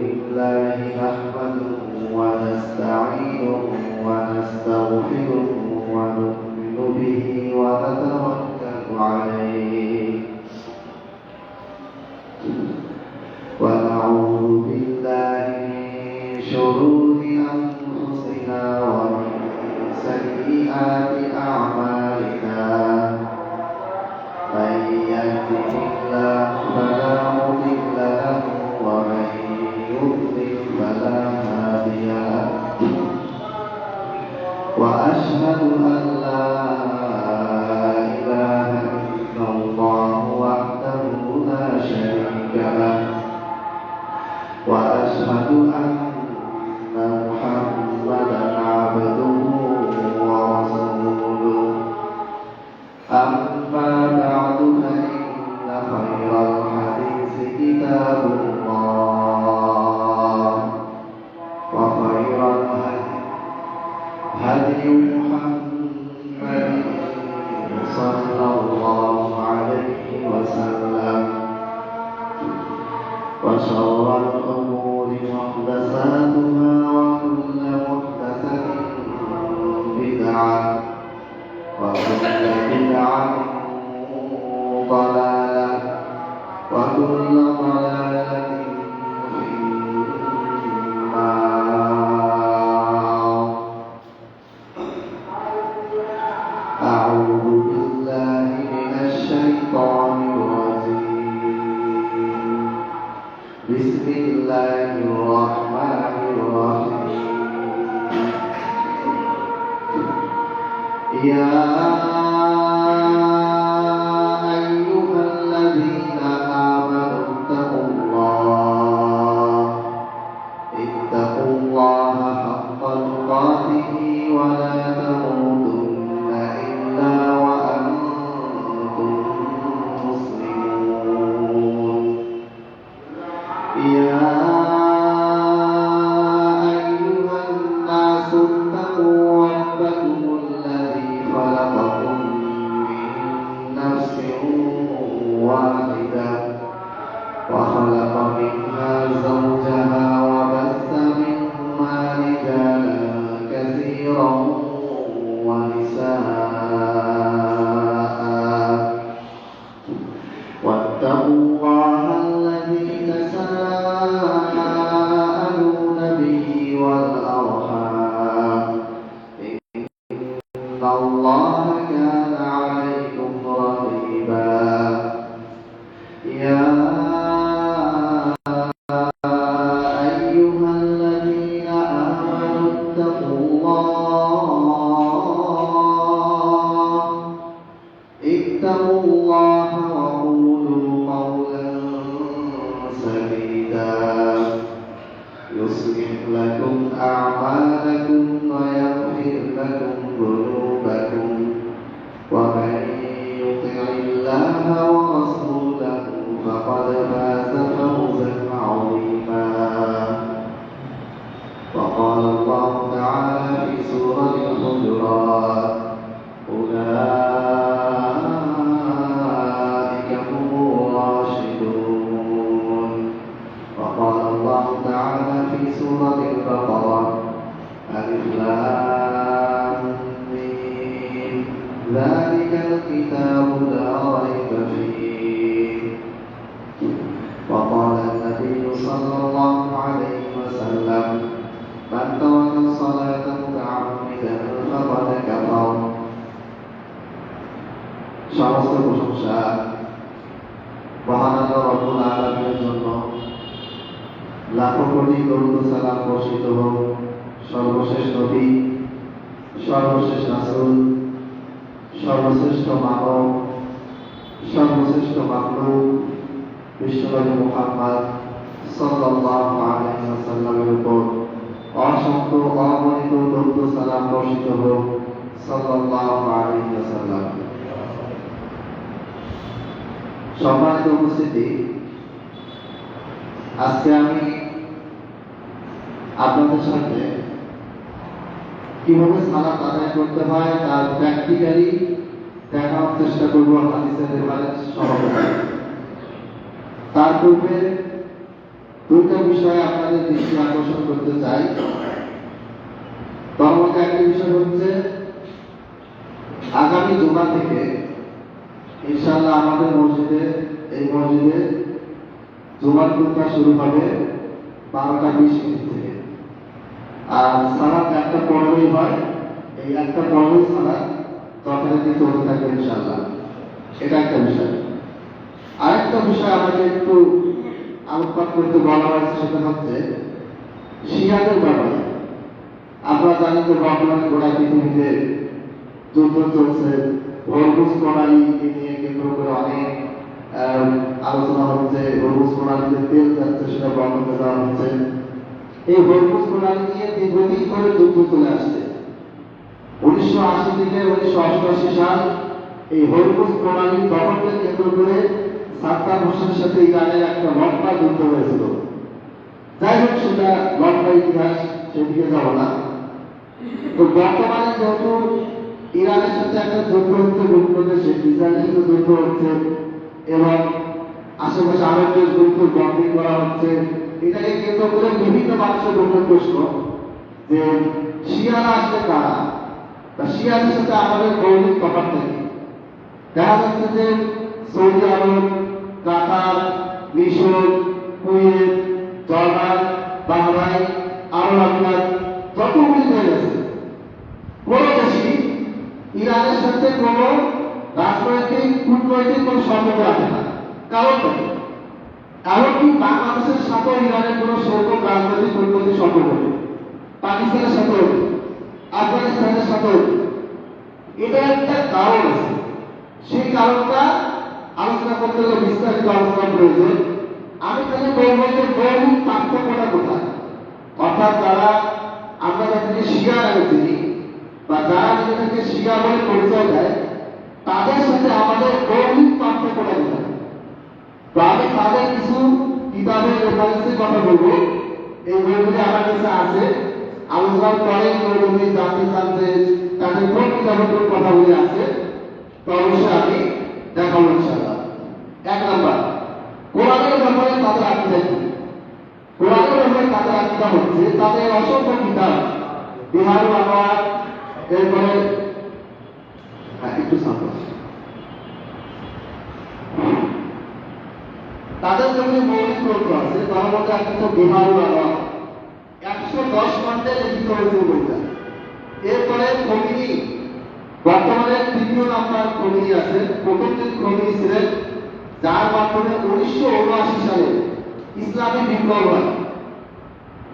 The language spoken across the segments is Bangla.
لله نحمده ونستعينه ونستغفره ونؤمن به ونتوكل عليه ونعوذ بالله من شرور أنفسنا ومن سيئات أعمالنا من يهده الله فلا مضل له ومن يضلل فلا هادي له وأشهد أن لا إله إلا الله وحده لا شريك له وأشهد أن محمدا عبده ورسوله أما بعد فإن خير الحديث كتاب الله وخير الهدي هدي محمد صلى الله عليه وسلم وشر الأمور محدثاتها وكل محدثة بدعة وكل بدعة ضلالة وكل ضلالة في النار. أعوذ بالله من الشيطان الرجيم. بسم الله الرحمن الرحيم. يا أيها الذين آمنوا اتقوا الله حق تقاته ولا تموتن إلا وأنتم مسلمون. يا أيها الناس اتقوا ربكم الذي خلقكم من نفس واحدة وخلق منها زوجها وبث منهما رجالا كثيرا ونساء واتقوا الله الذي تساءلون به والأرحام إن الله كان عليكم رقيبا. يا أيها الذين آمنوا اتقوا الله وقولوا قولا سديدا يصلح لكم أعمالكم ويغفر لكم ذنوبكم ومن يطع الله ورسوله فقد فاز فوزا عظيما. وقال الله تعالى في سورة الحجرات أولئك هم الراشدون. وقال الله تعالى في سورة البقرة ألف لام ميم ذلك الكتاب لا ريب فيه. وقال النبي صلى الله عليه وسلم من ترك الصلاة متعمدا فقد كفر. সমস্ত প্রশংসা মহান আল্লাহ রব্বুল আলামিনের জন্য। লাখো কোটি দরুদ ও সালাম বর্ষিত হোক সর্বশেষ নবী, সর্বশেষ রাসূল, সর্বশ্রেষ্ঠ মানব, সর্বশ্রেষ্ঠ মাখলুক বিশ্বনবী মুহাম্মদ সাল্লাল্লাহু আলাইহি ওয়াসাল্লামের উপর অসংখ্য অগণিত দরুদ ও সালাম বর্ষিত হোক সাল্লাল্লাহু আলাইহি ওয়াসাল্লাম। সম্মানিত উপস্থিতি, আজকে আমি আপনাদের সাথে কিভাবে সালাত আদায় করতে হয় তার প্র্যাকটিক্যালি দেখার চেষ্টা করবো হাদিসের রেফারেন্স সহকারে। তার পূর্বে দুটো বিষয়ে আপনাদের দৃষ্টি আকর্ষণ করতে চাই। তার মধ্যে একটা বিষয় হচ্ছে আগামী জুমা থেকে ইনশাআল্লাহ আমাদের এই মসজিদে জুমার খুতবা শুরু হবে 12টা 20 মিনিট থেকে। আর সালাত একটা পর্বই হয়, এই একটা পর্বই সালাত তথারীতি চলতে থাকবে ইনশাআল্লাহ। এটা একটা বিষয়। আরেকটা বিষয় আমাকে একটু আলোকপাত করতে বলা হয়েছে, সেটা হচ্ছে শিয়াদের ব্যাপারে। আমরা জানি যে বর্তমানে গোটা পৃথিবীতে যুদ্ধ চলছে, হরমুজ প্রণালীকে নিয়ে কেন্দ্র করে অনেক আলোচনা হচ্ছে। হরমুজ প্রণালীতে তেল যাচ্ছে, সেটা বন্ধ করে দেওয়া হচ্ছে। এই হরমুজ প্রণালী নিয়ে দীর্ঘদিন ধরে যুদ্ধ চলে আসছে। 1980 থেকে 1988 সাল এই হরমুজ প্রণালী দখলকে কেন্দ্র করে সাদ্দাম হোসেনের সাথে ইরানের একটা লম্বা যুদ্ধ হয়েছিল। যাই হোক, সেটা লম্বা ইতিহাস, সেদিকে যাব না। তো বর্তমানে যেহেতু ইরানের সাথে একটা যুদ্ধ হচ্ছে, দেশে ইসরায়েলের সাথে যুদ্ধ হচ্ছে এবং আশেপাশে আরব দেশগুলোকে বম্বিং করা হচ্ছে, এটাকে কেন্দ্র করে বিভিন্ন মানুষের মধ্যে প্রশ্ন যে শিয়ারা আসলে কারা, বা শিয়াদের সাথে আমাদের মৌলিক তফাৎ নেই। দেখা যাচ্ছে যে সৌদি আরব, কাতার, মিশর, কুয়েত, জর্ডান, বাহরাইন, আরব আমিরাত যতগুলি দেশ আছে, কোন দেশই ইরানের সাথে কোন রাজনৈতিক কূটনৈতিক কোন সম্পর্ক রাখে না। কারণ এমনকি বাংলাদেশের সাথে ইরানের কোন সেরকম রাজনৈতিক কূটনৈতিক সম্পর্ক নেই। পাকিস্তানের সাথে, আফগানিস্তানের সাথে, এটা একটা কারণ আছে। সেই কারণটা আলোচনা করতে হলে বিস্তারিত আলোচনা প্রয়োজন। আমি তাহলে বলবো যে মৌলিক পার্থক্যটা কোথায়, অর্থাৎ যারা আমরা যাদেরকে শিয়া নামে চিনি বা যারা নিজেদেরকে শিয়া বলে পরিচয় দেয়, তাদের সাথে আমাদের মৌলিক পার্থক্যটা কোথায়। তো আমি তাদের কিছু কিতাবের রেফারেন্সের কথা বলবো। এই বইগুলি আমার কাছে আছে। আলোচনার পরে যদি জানতে চান যে তাদের কোন কিতাবের কোন কথাগুলি আছে, তো অবশ্যই আমি দেখাবো ইনশাআল্লাহ। 1 নাম্বার, কোরআনের ব্যাপারে তাদের আকীদা কি? কোরআনের ব্যাপারে তাদের আকীদা হচ্ছে তাদের অসংখ্য কিতাব, বিহারুল আনোয়ার, এরপরে একটু সামনে তাদের জন্য মৌলিক গ্রন্থ আছে। তার মধ্যে একটা তো বিহারুল আনোয়ার 110 খণ্ডে লিখিত হয়েছে বইটা। এরপরে খমিনি, বর্তমানে 3 নাম্বার খমিনি আছে। প্রথম দিন খমিনি ছিলেন, যার মাধ্যমে 1979 সালে ইসলামী বিপ্লব হয়।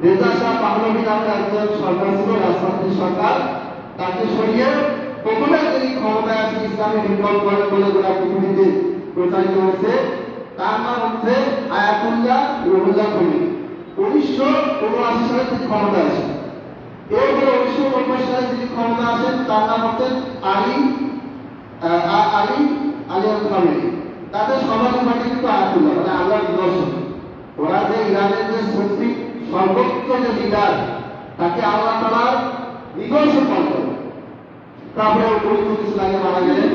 রেজা শাহ পাহলভী নামে একজন সরকার ছিল, রাজনৈতিক সরকার। তাকে সরিয়ে প্রথমে যিনি ক্ষমতায় আসে ইসলামী বিপ্লব করে বলে গোটা পৃথিবীতে প্রচারিত হয়েছে, তার নাম হচ্ছে আয়াতুল্লাহ রুহুল্লাহ খমিনি। 1979 সালে তিনি ক্ষমতায় আসেন। এরপরে 1990 সালে যিনি ক্ষমতা আসেন, তার নাম হচ্ছে আলী খমেনি। তাদের সমাজ পার্টি কিন্তু আয়াতুল্লাহ, মানে আল্লাহর নিদর্শন। ওরা যে ইরানের যে সুফি সর্বোচ্চ যে লিডার, তাকে আল্লাহ তাআলার নিদর্শন বলতে হবে। তারপরে 19 লাগে মারা গেলেন।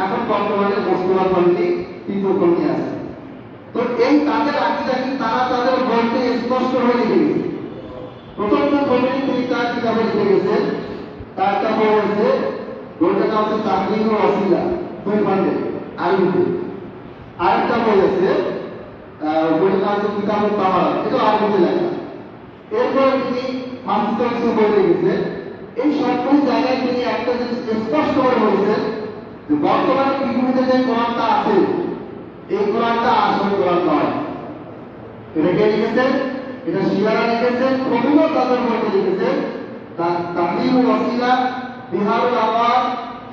এখন বর্তমানে মুসলমান ফ্যামিলি 3 খমিনি আছে। তো এই তাদের আকীদা কি, তারা তাদের বইতে স্পষ্ট হয়ে লিখে গেছে। প্রথম যে খমিনি তিনি তার কিতাবে লিখে গেছেন, তার একটা বই আছে, বইটার নাম হচ্ছে তাহলিলুল ওয়াসিলা, 2 খণ্ডে আরবিতে। আরেকটা বই আছে, বইটার নাম হচ্ছে কিতাবুত তাহারা, এটা আরবিতে লেখা। এরপরে তিনি ফার্সিতে কিছু বই লিখেছেন। এই সবগুলি জায়গায় তিনি একটা জিনিস স্পষ্ট করে বলেছেন যে বর্তমানে পৃথিবীতে যে কোরআনটা আছে, এই কোরআনটা আসল কোরআন নয়। এটা কে লিখেছেন? এটা শিয়ারা লিখেছেন। খমিনি তাদের বইতে লিখেছেন তাহলিলুল ওয়াসিলা, বিহারুল আনোয়ার,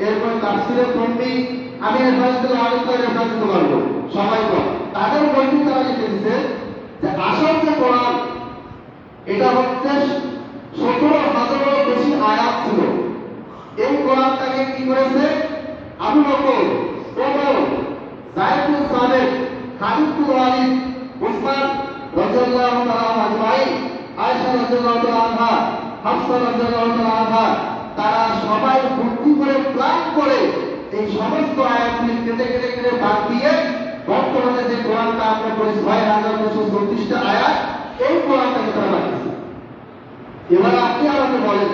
এরপর তাফসীরে খমিনি। আমি রেফারেন্স দিতে পারবো, সবাই কম। তাদের বইতে তারা লিখেছে যে আসল যে কোরআন, এটা হচ্ছে 17,000-এরও বেশি আয়াত ছিল। এই কোরআনটাকে কি করেছে আবু বকর, ওমর, যায়েদ বিন সাবিত, খালিদ বিন ওয়ালিদ, উসমান রাদিয়াল্লাহু রাদিয়াল্লাহু তাআলা আনহা, হাফসা রাদিয়াল্লাহু তাআলা আনহা, তারা সবাই বুদ্ধি করে প্ল্যান করে এই সমস্ত আয়াতগুলি কেটে কেটে কেটে বাদ দিয়ে বর্তমানে যে কোরআনটা আমরা পড়ি ৬,২৩৪টা আয়াত, এই কোরআনটাকে তারা বানিয়েছে। এবার আপনি আমাকে বলেন,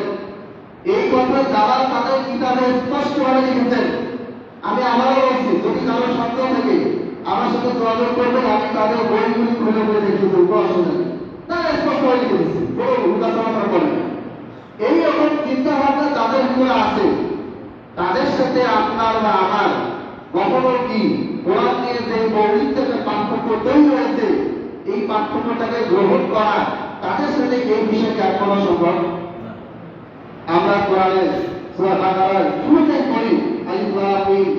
এই কথা যারা তাদের কিতাবে স্পষ্টভাবে লিখেছেন, আমি আমারও বলছি, যদি কারো সন্দেহ থেকে আমার সাথে যোগাযোগ করবেন, আমি তাদের বইগুলি খুলে খুলে দেখিয়ে দেবো, অসুবিধা নেই। তারা স্পষ্টভাবে লিখেছে, বড় উদাসনা করেন। এইরকম চিন্তা ভাবনা যাদের ভিতরে আছে, তাদের সাথে আপনার বা আমার কখনো কি কোরআন নিয়ে যে মৌলিক থেকে পার্থক্য তৈরি হয়েছে, এই পার্থক্যটাকে গ্রহণ করা তাদের সাথে এই বিষয়কে এখনো সম্ভব? আমরা কোরআনে সূরা বাকারার শুরুতেই পড়ি, আলিফ লাম মিম,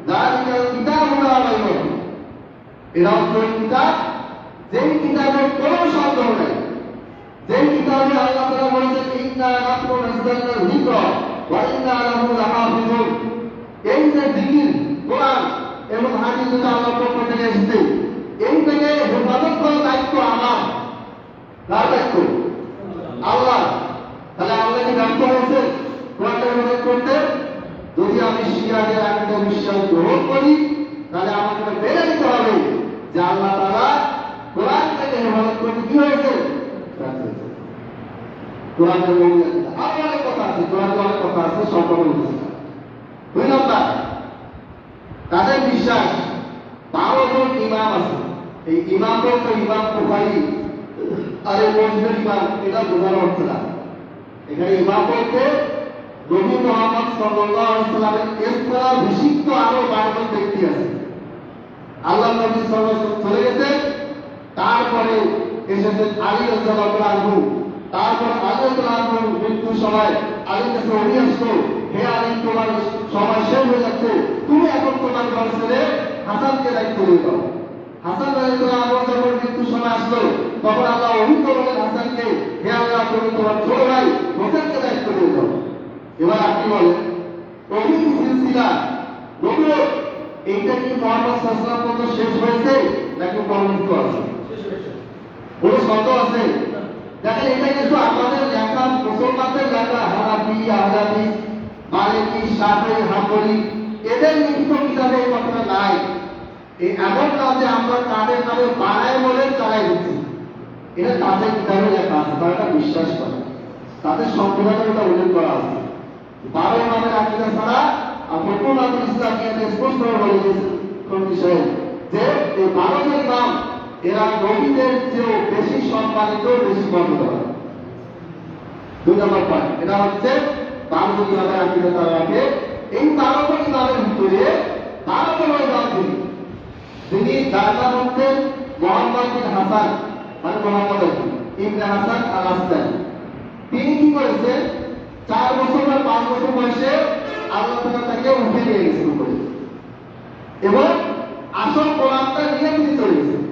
যালিকাল কিতাবু লা রাইবা ফীহ। এটা হচ্ছে কিতাব, যেই কিতাবের কোনো সন্দেহ নেই, যেই কিতাবে আল্লাহ তাআলা বলেছেন ইন্না নাহনু নাযালনা যিকরা ওয়া ইন্না লাহু লাহাফিজুন। এই যে জিকির, কোরআন এবং হাদিস যেটা আল্লাহর পক্ষ থেকে এসেছে, এইটাকে হেফাজত করার দায়িত্ব আমার। কার দায়িত্ব? আল্লাহ। তাহলে আল্লাহ কি ব্যর্থ হয়েছে কোরআনটা হেফাজত করতে? যদি আমি শিয়াদের একটা বিশ্বাস গ্রহণ করি, তাহলে আমাকে মেনে নিতে হবে যে আল্লাহ তাআলা কোরআনটাকে হেফাজত করতে কি হয়েছে? কোরআনের মৌলিক আরো অনেক কথা আছে, কোরআনের অনেক কথা আছে, সব কথা বলতেছি। 2 নম্বর, তাদের বিশ্বাস 12 জন ইমাম আছে। এই ইমাম বলতে ইমাম বুখারী আর এই মসজিদের ইমাম, এটা বোঝানো হচ্ছে না। এখানে ইমাম বলতে নবী মুহাম্মদ সাল্লাল্লাহু আলাইহি ওয়াসাল্লামের এছাড়া বিশিষ্ট আরো 12 জন ব্যক্তি আছে। আল্লাহ নবী সাল্লাল্লাহু আলাইহি ওয়াসাল্লাম চলে গেছে, তারপরে এসেছেন আলী রাদিয়াল্লাহু আনহু। তারপর আলী রাদিয়াল্লাহু আনহুর মৃত্যুর সময় আলীর কাছে ওহী আসলো, হে আলী, তোমার সময় শেষ হয়ে যাচ্ছে, তুমি এখন তোমার ঘর ছেড়ে হাসানকে দায়িত্ব দিয়ে দাও। হাসান রাদিয়াল্লাহু আনহু যখন মৃত্যুর সময় আসলো, তখন আল্লাহ ওহী করলেন হাসানকে, হে আল্লাহ, তুমি তোমার ছোট ভাই হোসেনকে দায়িত্ব দিয়ে দাও। এবার আপনি বলেন, ওহী সিলসিলা নবুয়ত, এইটা কি মুহাম্মদ সাল্লাল্লাহু আলাইহি ওয়াসাল্লাম পর্যন্ত শেষ হয়েছে নাকি পরবর্তী আছে? কোনো সন্দেহ আছে? দেখেন, এটা কিন্তু আমাদের লেখা, মুসলমানদের লেখা, হানাফি, আহলাফি, মালিকি, শাফিঈ, হাম্বলি, এদের লিখিত কিতাবে এই কথাটা নাই। এই এমন না যে আমরা তাদের নামে বানায় বলে চালাই দিচ্ছি, এটা তাদের কিতাবে লেখা আছে, তারা এটা বিশ্বাস করে, তাদের সংবিধানে এটা উল্লেখ করা আছে। 12 ইমামের আকীদা ছাড়া ফখরুল ইসলামিয়াতে স্পষ্টভাবে বলে দিয়েছেন বিষয়ে যে এই 12 জন ইমাম এরা নবীদের চেয়েও বেশি সম্মানিত, বেশি মর্যাদা। 2 নম্বর পয়েন্ট, এটা হচ্ছে 12 জন ইমামের আকীদা তারা রাখে। এই 12 জন ইমামের ভিতরে 12 জন ইমাম যিনি, যার নাম হচ্ছে মুহাম্মদ বিন হাসান, মানে মুহাম্মদ ইবনে হাসান আল আসকারী। তিনি কি করেছেন? 4 বছর বা 5 বছর বয়সে আল্লাহ তাআলা তাকে উঠে নিয়ে গেছেন উপরে, এবং আসল কোরআনটা নিয়ে তিনি চলে গেছেন।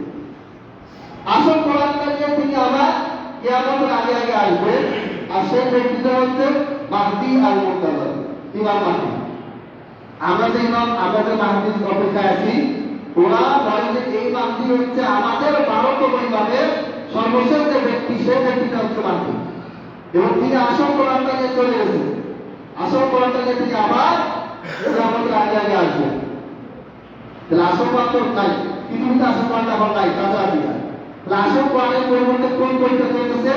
আসল কোরআনটা নিয়ে তিনি আবার কিয়ামতের আগে আগে আসবেন, আর সেই ব্যক্তিটা হচ্ছে মাহদী আল মুনতাযির, ইমাম মাহদী। আমরা যে মাহদীর অপেক্ষায় আছি, ওরা বলে যে এই মাহদী হচ্ছে আমাদের 12তম ইমামের সর্বশেষ যে ব্যক্তি, সেই ব্যক্তিটা হচ্ছে মাহদী, এবং তিনি আসল কোরআনটা নিয়ে চলে গেছেন। আসল কোরআনটা নিয়ে তিনি আবার কিয়ামতের আগে আগে আসবেন। তাহলে আসল কোরআন তো নাই, পৃথিবীতে আসল কোরআনটা এখন নাই, কাছাকাছি নাই। আসল কোরআনের পরিবর্তে কোন বইটা চলতেছে?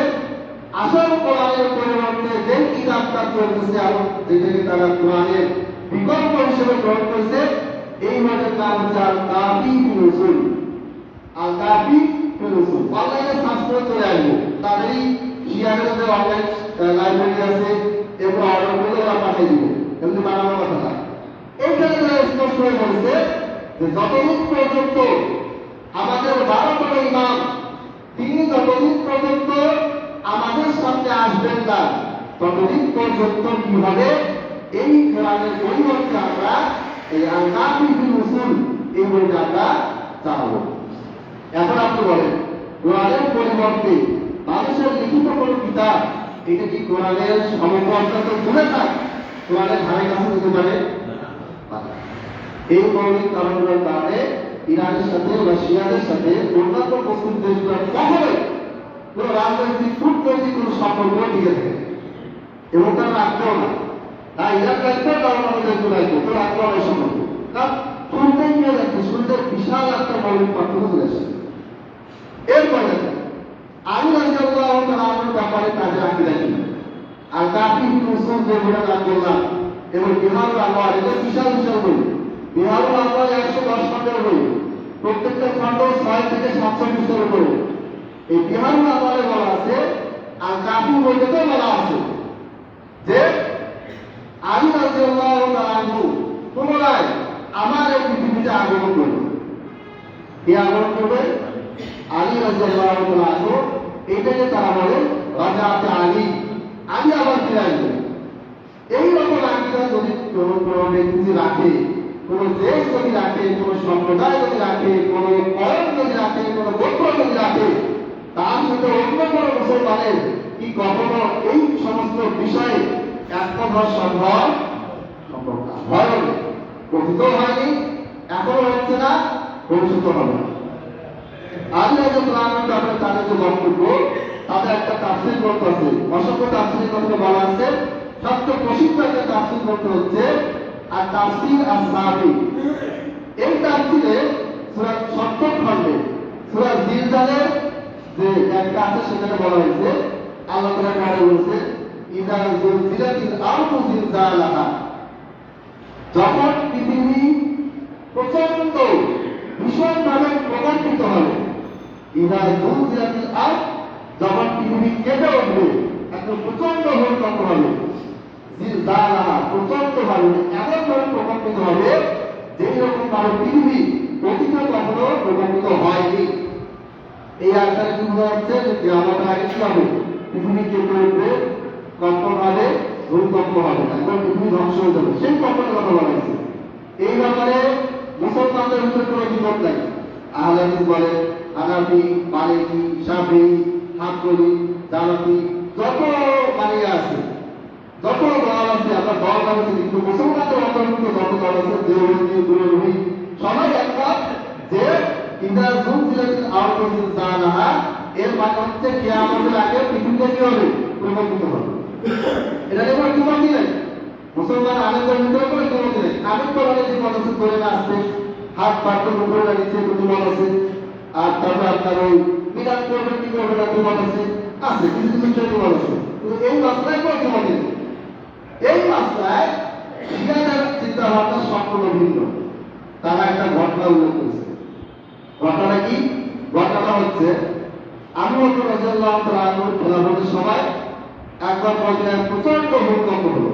আসল কোরআনের পরিবর্তে যে কিতাবটা চলতেছে, এবং যেটাকে তারা কোরআনের বিকল্প হিসেবে গ্রহণ করেছে, এই বইটার নাম হচ্ছে আল কাফি ফিল উসুল। আল কাফি ফিল উসুল অনলাইনে সার্চ করে চলে আসবো, তাদেরই শিয়াদের যে অনলাইন লাইব্রেরি আছে, এগুলো অর্ডার করে ওরা পাঠিয়ে দিব, এমনি বানানোর কথা না। এইখানে তারা স্পষ্ট হয়ে বলেছে যে যতদিন পর্যন্ত আমাদের 12তম ইমাম, তিনি যতদিন পর্যন্ত আমাদের সামনে আসবেন না, ততদিন পর্যন্ত কি হবে? এই কোরআনের পরিবর্তে আমরা এই আল কাফি ফিল উসুল, এই বইটা আমরা চালাবো। এখন আপনি বলেন, কোরআনের পরিবর্তে মানুষের লিখিত কোনো কিতাব, এটা কি কোরআনের সমপর্যায় তো দূরে থাক, কোরআনের ধারে কাছে যেতে পারে? এই মৌলিক কারণগুলোর কারণে ইরানের সাথে বা শিয়াদের সাথে অন্যান্য মুসলিম দেশগুলোর কখনোই কোন রাজনৈতিক কূটনৈতিক কোন সম্পর্ক টিকে থাকে এবং তারা রাখবেও না। তাই ইরাক রাখবে কারণ আমাদের রাখবে তো রাখবো অনেক সম্পর্ক, কারণ শুরুতেই নিয়ে যাচ্ছে, শুরুতে বিশাল একটা মৌলিক পার্থক্য চলে আসছে। এরপরে আলী রাদিয়াল্লাহু তাআলা আনহুর ব্যাপারে তাদের আকীদা কি, আর কাফি মুসলিম যে বলে নাম বললাম এবং বিহারুল আনোয়ার, এটা বিশাল বিশাল বই। বিহারুল আনোয়ার 110 খণ্ডের বই, প্রত্যেকটা খণ্ড 6 থেকে 700 পৃষ্ঠার উপরে। এই বিহারুল আনোয়ারে বলা আছে, আর কাফি বইটাতে বলা আছে যে আলী রাদিয়াল্লাহু তাআলা আনহু পুনরায় আমার এই পৃথিবীতে আগমন করবে। কে আগমন করবে? আলী রাদিয়াল্লাহু তাআলা আনহু। এইটাকে তারা বলে রাজাতে আলী, আলী আবার ফিরে আসবে। এইরকম আকীদা যদি কোনো ব্যক্তি রাখে, কোন দেশ যদি রাখে, কোন সম্প্রদায় যদি রাখে, কোন কওম যদি রাখে, কোন গোত্র যদি রাখে, তার সাথে অন্য কোন মুসলমানের কি কখনো এই সমস্ত বিষয়ে একমত হওয়া সম্ভব না? হয়নি, কথিত হয়নি, এখনো হচ্ছে না, ভবিষ্যৎ হবে না। আলী রাদিয়াল্লাহু তাআলা তাদের যে বক্তব্য, তাদের একটা তাফসীর গ্রন্থ আছে, অসংখ্য তাফসীর গ্রন্থে বলা আছে, সবচেয়ে প্রসিদ্ধ একটা তাফসীর গ্রন্থ হচ্ছে আর তাফসীর আস-সাবি। এই তাফসীরে সূরা ৭০ খণ্ডে সূরা জিলজালের যে একটা আছে সেখানে বলা হয়েছে, আল্লাহ তাআলা বলেছে ইযা যুলজিলাতিল আরদু জিলজালাহা, যখন পৃথিবী প্রচন্ড ভীষণভাবে প্রকম্পিত হবে। ইযা যুলজিলাতিল আরদ, যখন পৃথিবী কেঁপে উঠবে, একটা প্রচন্ড ভূমিকম্প হবে। জিলজালাহা, প্রচন্ড ভাবে, এমন ভাবে প্রকম্পিত হবে যেই রকম ভাবে পৃথিবী অতীতে কখনো প্রকম্পিত হয়নি। এই আয়াতটা কি বোঝা যাচ্ছে যে কিয়ামতের আগে কি হবে? পৃথিবী কেঁপে উঠবে, কম্পন হবে, ভূমিকম্প হবে, একবার পৃথিবী ধ্বংস হয়ে যাবে, সেই কম্পনের কথা বলা হয়েছে। এই ব্যাপারে মুসলমানদের ভিতরে কোনো বিপদ নাই। আহলে হাদিস বলে, হানাফি, মালিকি, শাফি, হাম্বলি, জানাফি, যত মালিয়া আছে, যত দল আছে, আপনার দল আছে, কিন্তু মুসলমানদের অন্তর্ভুক্ত যত দল আছে, দেওবন্দি, দুরুহি, সবাই একমত যে ইযা যুলজিলাতিল আরদু জিলজালাহা, এর মানে হচ্ছে কিয়ামতের আগে পৃথিবীতে কি হবে? প্রকম্পিত হবে। এটা এবার কি বলছি নাই, মুসলমান আলেমদের ভিতরে করে কি বলছি নাই, আলেম তো বলে যে কথা করে না আসছে, হাত পাট্টের উপরে লাগিয়েছে প্রতিমত আছে, আর তারপরে আপনার ওই বিরাট করবেন কি করবে না প্রতিমত আছে, কিছু কিছু বিষয় প্রমাণ আছে, কিন্তু এই মাসলায় কোনো প্রমাণ নেই। এই মাসলায় শিয়াদের চিন্তা ভাবনা সম্পূর্ণ ভিন্ন। তারা একটা ঘটনা উল্লেখ করেছে। ঘটনাটা কি? ঘটনাটা হচ্ছে আবু বকর রাদিয়াল্লাহু তাআলা আনহুর খেলাফতের সময় একবার মদিনায় প্রচন্ড ভূমিকম্প হলো।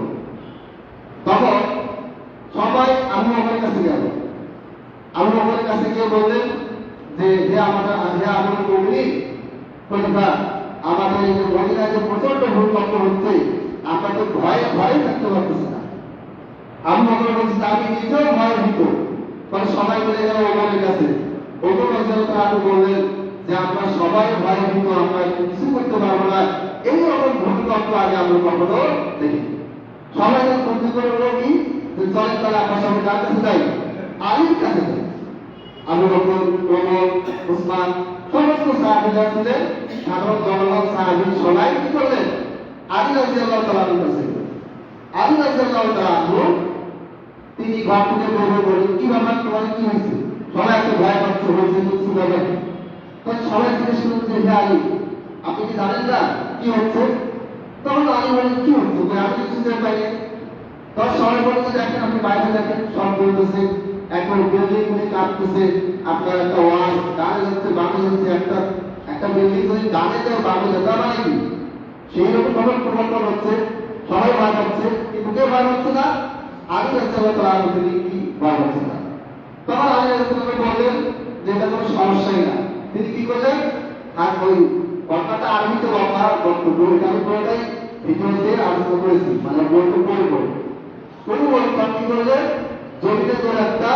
তখন সবাই আবু বকরের কাছে গেল। আবু বকরের কাছে গিয়ে বললেন যে হে আমাদের মুমিন খলিফা, আমাদের এই যে মদিনায় যে প্রচন্ড ভূমিকম্প হচ্ছে, আমরা তো ভয়ে ভয়ে থাকতে পারতেছি না। আবু বকর বলছে আমি নিজেও ভয়ে ভীত। তখন সবাই মিলে গেল ওমরের কাছে। ওমর রাদিয়াল্লাহু তাআলা বললেন যে আমরা সবাই ভয়ে ভীত, আমরা কিছু করতে পারবো না, এইরকম ভূমিকম্প আগে আমরা কখনো দেখিনি। সবাই বন্ধু করে বলল কি যে চলেন তাহলে আমরা সবাই কার কাছে যাই? আলীর কাছে যাই। আবু বকর, ওমর, উসমান, সমস্ত সাহাবীরা ছিলেন, সাধারণ জনগণ, সাহাবী সবাই কি করলেন? আলী রাদিয়াল্লাহু তাআলা আনহুর কাছে। আলী রাদিয়াল্লাহু তাআলা আনহু তিনি ঘর থেকে বের হয়ে বলেন, কি ব্যাপার, তোমার কি হয়েছে? সবাই একটু ভয় পাচ্ছে, হয়েছে কিছু ব্যাপার। তখন সবাই জিজ্ঞেস করলেন যে হে আলী, আপনি কি জানেন না কি হচ্ছে? তখন আলী বলেন কি হচ্ছে, আমি কিছু দেখতে পাইনি। তখন সবাই বলেছে দেখেন, আপনি বাইরে দেখেন, সব বলতেছে, এখন বিল্ডিং গুলি কাঁপতেছে, আপনার একটা ওয়াল ডানে যাচ্ছে বামে যাচ্ছে, একটা বিল্ডিং যদি ডানে যায় বামে যায়, তার মানে কি সেই রকম ভাবে পরিবর্তন হচ্ছে, সবাই ভয় পাচ্ছে, কিন্তু কেউ ভয় পাচ্ছে না? আলী রাদিয়াল্লাহু তাআলা আনহু তিনি কি ভয় পাচ্ছে না। তখন আলী রাদিয়াল্লাহু তাআলা বললেন যে এটা কোনো সমস্যাই না। তিনি কি করলেন, আর ওই ঘটনাটা আরবিতে বক্তব্য, এটা আমি পুরোটাই ভিডিওতে আলোচনা করেছি, মানে বইটা পড়ে পড়ে কি করলেন, জমিতে তোর একটা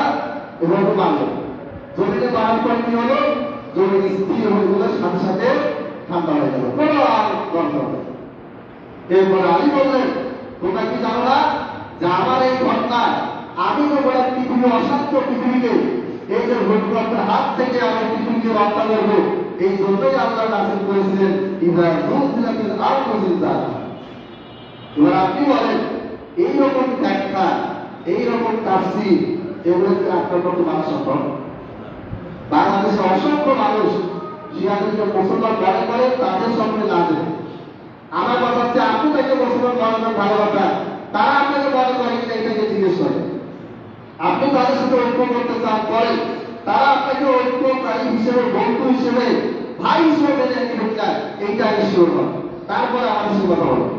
এভাবে বাঁধলো। জমিতে বাঁধার পর কি হলো, জমি স্থির হয়ে গেল, সাথে সাথে ঠান্ডা হয়ে গেল, কোনো আর গন্ধ হবে। এরপরে আলী বললেন, তোমরা কি জানো না যে আমার এই ঘটনায় আমি তো বলে পৃথিবী অশান্ত পৃথিবীকে এই যে ভূমিকম্পের হাত থেকে আমি পৃথিবীকে রক্ষা করবো, এই জন্যই আল্লাহ নাযিল করেছিলেন ইযা যুলজিলাতিল আরদু জিলজালাহা। এবার আপনি বলেন এই রকম ব্যাখ্যা, এই রকম তাফসীর এগুলোকে আপনার কত মানা সম্ভব? বাংলাদেশে অসংখ্য মানুষ শিয়াদেরকে মুসলমান মনে করে, তাদের সঙ্গে না দেবে। আমার কথা হচ্ছে আপনি তাকে মুসলমান বানানোর ভালো কথা, তারা আপনাকে মনে করে কিনা এটাকে জিজ্ঞেস করে। আপনি তাদের সাথে ঐক্য করতে চান করেন, তারা আপনাকে ঐক্যকারী হিসেবে, বন্ধু হিসেবে, ভাই হিসেবে মেনে নিবে কিনা এইটা আগে শিওর হন, তারপরে আমাদের সাথে কথা বলেন।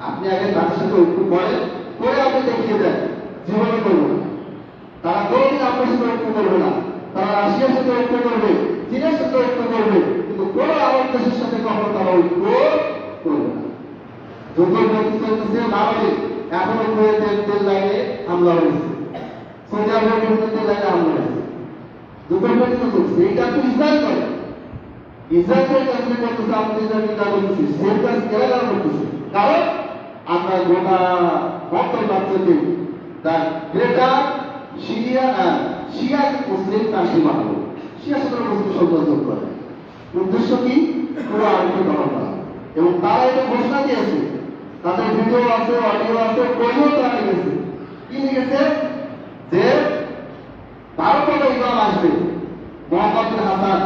আপনি আগে তাদের সাথে ঐক্য করেন, করে আপনি দেখিয়ে দেন জীবনে করবো না। তারা কোনোদিন আপনার সাথে ঐক্য করবে না, তারা রাশিয়ার সাথে ঐক্য করবে, চীনের সাথে ঐক্য করবে, কিন্তু কোন আরব দেশের সাথে কখনো তারা ঐক্য করবে না। যুদ্ধ চলতেছে ভারতে, এখনো কুয়েতের তেল লাইনে হামলা হয়েছে, সৌদি আরবের বিভিন্ন তেল লাইনে হামলা হয়েছে, যুদ্ধ চলছে। এইটা তো ইসরায়েল করে, ইসরায়েলের কাছে করতেছে, আমাদের যা বলতেছি সেম কাজ কেরালা করতেছে। কারণ আমরা গোটা মধ্যপ্রাচ্যতে তার গ্রেটার শিয়া মুসলিম কান্ট্রি বানাবো, শিয়া সাধারণ মুসলিম সংযোজন করে। উদ্দেশ্য কি? পুরো আরবকে দখল করা। এবং তারা এটা ঘোষণা দিয়েছে, তাদের ভিডিও আছে, অডিও আছে, বইও তারা লিখেছে। কি লিখেছে? যে ভারতের ইমাম আসবে মোহাম্মদ বিন হাসান,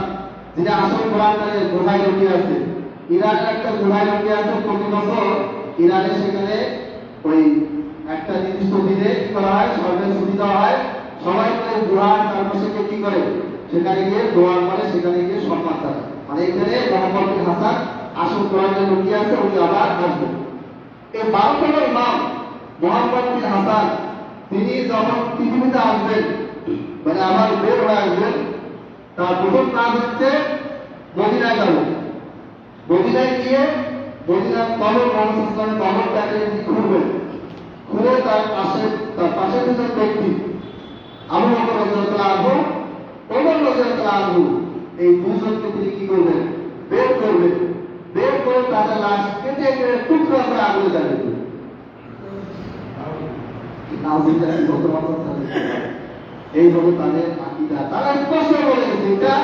যিনি আসল কোরআনের গুহায় লুকিয়ে আছে। ইরানের একটা গুহায় লুকিয়ে আছে, প্রতি বছর ইরানে সেখানে ওই একটা নির্দিষ্ট দিনে কি করা হয়, সরকারের ছুটি দেওয়া হয়, সবাই মিলে গুহার চারপাশে কি করে, সেখানে গিয়ে দোয়া করে, সেখানে গিয়ে সম্মান জানায়। মানে এখানে মোহাম্মদ বিন হাসান আসল কোরআনের লুকিয়ে আছে, উনি আবার আসবেন। এই 12 নম্বর ইমাম মোহাম্মদ বিন হাসান তিনি যখন পৃথিবীতে আসবেন, মানে আবার বের হয়ে আসবেন, তার প্রথম কাজ হচ্ছে মদিনায় যাব। মদিনায় গিয়ে মদিনার কবর, মহাসিনের কবরটাকে খুঁড়বেন, খুঁড়ে তার পাশে দুজন ব্যক্তি আবু বকর রাদিয়াল্লাহু আনহু, ওমর রাদিয়াল্লাহু আনহু, এই দুজনকে তিনি কি করবেন? বের করবেন। বের করে তাদের লাশ কেটে কেটে টুকরা করে আগুনে জ্বালিয়ে দেবেন। এই হলো তাদের আকীদা। তারা স্পষ্ট বলে গেছে, এটা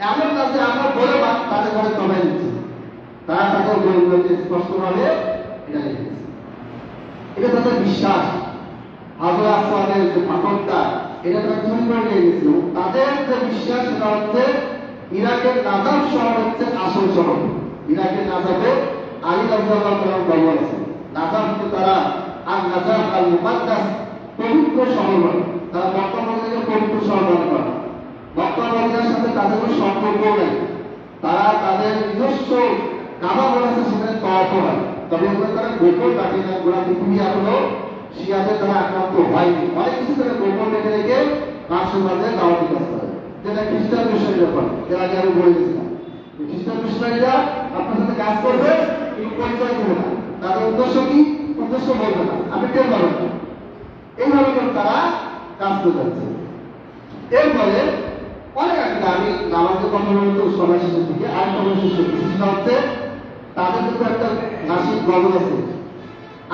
এমন না যে আমরা বলে তাদের ঘরে সবাই দিচ্ছি, তারা তাদের বইগুলোকে স্পষ্টভাবে এটা লিখেছে। এটা তাদের বিশ্বাস। হাজর আসওয়াদের যে পাথরটা, এটা তারা চুরি করে নিয়ে গেছিল। তাদের যে বিশ্বাস, সেটা হচ্ছে ইরাকের নাজাফ শহর হচ্ছে আসল শহর। ইরাকের নাজাফে আলী রাদিয়াল্লাহু তাআলা বাবা আছে। নাজাফকে তারা আর নাজাফ আল মুকাদ্দাস, পবিত্র শহর বলে। তারা মক্কা মদিনাকে পবিত্র শহর মনে করে। মক্কা মদিনার সাথে তাদের কোনো সম্পর্ক নেই। তারা তাদের নিজস্ব কাবা বলেছে, সেখানে তওয়াফ হয়, তবে ওখানে তারা গোপন রাখে না। গোড়া পৃথিবী এখনো শিয়াদের দ্বারা আক্রান্ত হয়নি। অনেক কিছু তারা গোপন রেখে রেখে মানুষের মাঝে দাওয়াতি কাজ করে, যেটা খ্রিস্টান মিশনারিরা করে। এর আগে আমি বলে গেছিলাম, খ্রিস্টান মিশনারিরা আপনার সাথে কাজ করবে কিন্তু পরিচয় দেবে না। তাদের উদ্দেশ্য কি? উদ্দেশ্য বলবে না, আপনি টের পাবেন না। এইভাবে করে তারা কাজ করে যাচ্ছে। এরপরে অনেক আগে আমি নামাজের কথা বলতে সময় শেষের দিকে আরেকটা বৈশিষ্ট্য করতেছি, সেটা হচ্ছে তাদের কিন্তু একটা নাসিক গজল আছে,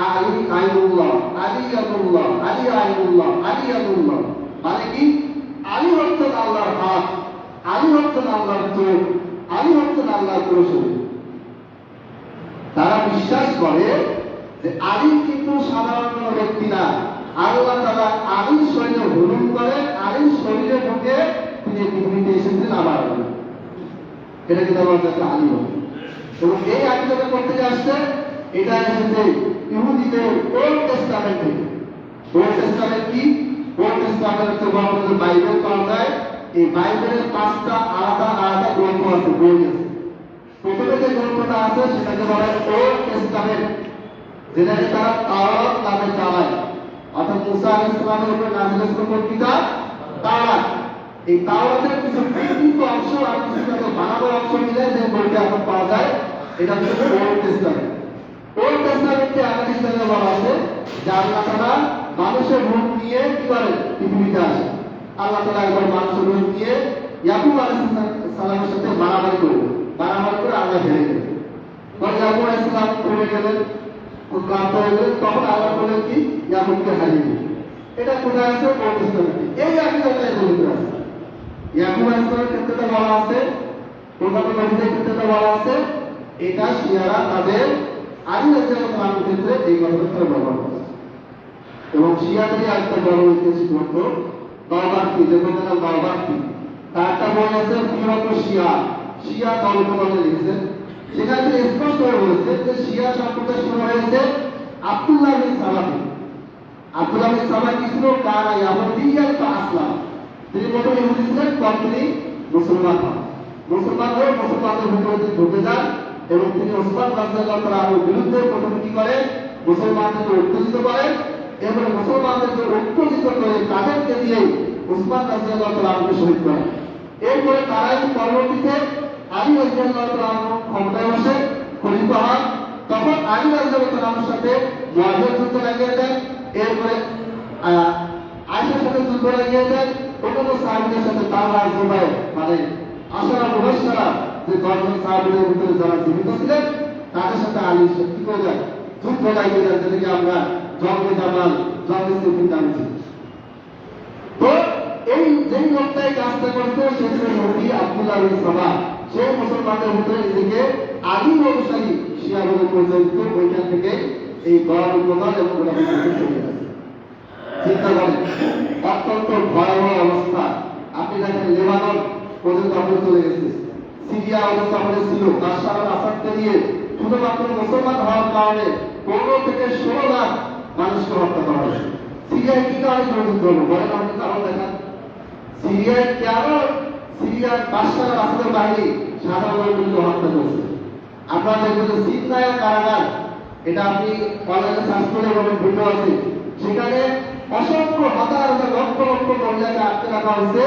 আলী আইনুল্লাহ, আলী আতুল্লাহ, আলী আইনুল্লাহ, আলী আতুল্লাহ। মানে কি? আলী হচ্ছেন আল্লাহর হাত, আলী হচ্ছেন আল্লাহর চোখ, আলী হচ্ছেন আল্লাহর রসূল। তারা বিশ্বাস করে যে আলী কিন্তু সাধারণ কোনো ব্যক্তি না, আল্লাহ তারা আলীর শরীরে হুলুম করে, আলীর শরীরে ঢুকে তিনি পৃথিবীতে এসেছেন আবার। এটা কিন্তু আমার কাছে আলী বলে। এবং এই আকিদাটা করতে আসছে, এটা এসেছে ইহুদিদের ওল্ড টেস্টামেন্ট থেকে। ওল্ড টেস্টামেন্ট কি? ওল্ড টেস্টামেন্ট হচ্ছে আমাদের বাইবেল পাওয়া যায়। এই বাইবেলের 5টা আলাদা আলাদা গ্রন্থ আছে, বই আছে। প্রথমে যে গ্রন্থটা আছে সেটাকে বলা হয় ওল্ড টেস্টামেন্ট, যেটাকে তারা তাওরাত নামে চালায়। অর্থাৎ মুসা আলাইহিস সালামের উপর নাযিল হয়েছিল কোন কিতাব? তাওরাত। এই তাওরাতের কিছু বিকৃত অংশ আর কিছু বানানো অংশ মিলে যে বইটা এখন পাওয়া যায়, এটা হচ্ছে ওল্ড টেস্টামেন্ট। ওল্ড টেস্টামেন্টে আমাদের ইসলামে বলা আছে যে আল্লাহ তাআলা মানুষের রূপ নিয়ে কি করেন? পৃথিবীতে আসে। আল্লাহ তাআলা একবার মানুষের রূপ নিয়ে ইয়াকুব আলাইহিস সালামের সাথে মারামারি করলেন, মারামারি করে আল্লাহ ফেলে দিলেন। পরে ইয়াকুব আলাইহিস সালাম পড়ে গেলেন, ক্লান্ত হয়ে গেলেন, তখন আল্লাহ বললেন কি? ইয়াকুবকে হারিয়ে দিলেন। এটা কোথায় আছে? ওল্ড টেস্টামেন্টে। এই আকীদাটা এর ভিতরে আছে। ইয়াকুব আলাইহিস সালামের ক্ষেত্রে বলা আছে প্রথম নবীদের ক্ষেত্রে বলা আছে এটা শিয়ারা তাদের আলী রাদিয়াল্লাহু আনহুর ক্ষেত্রে এই কথাটা ব্যবহার করে। এবং শিয়াদের একটা বড় ঐতিহাসিক গ্রন্থ বারবারকি, যেমন বারবারকি, তার একটা বই আছে ফিরত শিয়া, শিয়া দলবদলে লিখেছেন। সেখানে তিনি স্পষ্ট করে বলেছে যে শিয়া সম্প্রদায় শুরু হয়েছে আব্দুল্লাহ বিন সাবা থেকে। আব্দুল্লাহ বিন সাবা কি ছিল? কানা ইয়াহুদিয়ান ফাসলাম, তিনি প্রথমে ইহুদি ছিলেন, পরে তিনি মুসলমান হন। মুসলমান হয়ে মুসলমানদের ভিতরে তিনি ঢুকে যান এবং তিনি ওসমান রাদিয়াল্লাহু তাআলা আনহুর বিরুদ্ধে প্রথমে কি করেন? মুসলমানদেরকে উত্তেজিত করেন এবং মুসলমানদেরকে উত্তেজিত করে তাদেরকে দিয়ে ওসমান রাদিয়াল্লাহু তাআলা আনহুকে শহীদ করেন। এরপরে তারাই পরবর্তীতে আলী রাদিয়াল্লাহু তাআলা আনহু ক্ষমতায় বসে খলিফা হন। তখন আলী রাদিয়াল্লাহু তাআলা আনহুর সাথে মুআবিয়া যুদ্ধ লাগিয়ে দেন। এরপরে আয়েশার সাথে যুদ্ধ লাগিয়ে দেন। অন্যান্য সাহাবীদের সাথে তারা জুবাইর মানে আশরা মুবাশশারা যে 10 জন সাহাবীদের ভিতরে যারা জীবিত ছিলেন তাদের সাথে আলী কি করে যায়? যুদ্ধ লাগিয়ে দেন, যেটাকে আমরা জঙ্গে জামাল, জঙ্গে সিফিন জানছি। তো এই যেই লোকটাই কাজটা করছে সে ছিল নবী আব্দুল্লাহ বিন সাবা। সেই মুসলমানদের ভিতরে নিজেকে আলী অনুসারী শিয়া বলে পরিচয় দিত। ওইখান থেকে এই গড় উপদল এবং গোটা চলে গেছে। চিন্তা করেন, অত্যন্ত ভয়াবহ অবস্থা। আপনি দেখেন লেবানন পর্যন্ত আমরা চলে গেছে, সিরিয়া অবস্থা আমাদের ছিল। বাশার আল আসাদকে নিয়ে শুধুমাত্র মুসলমান হওয়ার কারণে 15 থেকে 16 লাখ মানুষকে হত্যা করা হয়েছে। সিরিয়ায় কি কারণে যুদ্ধ হলো বলেন? আপনি কারণ দেখান। সিরিয়ায় কেন সিরিয়ার বাশার আল আসাদের বাহিনী সাধারণ মানুষকে হত্যা করেছে? আপনারা দেখবেন যে সিরিয়ার কারাগার, এটা আপনি অনলাইনে সার্চ করে এবং ভিডিও আছে, সেখানে অসংখ্য হাজার হাজার লক্ষ লক্ষ মহিলাকে আটকে রাখা হয়েছে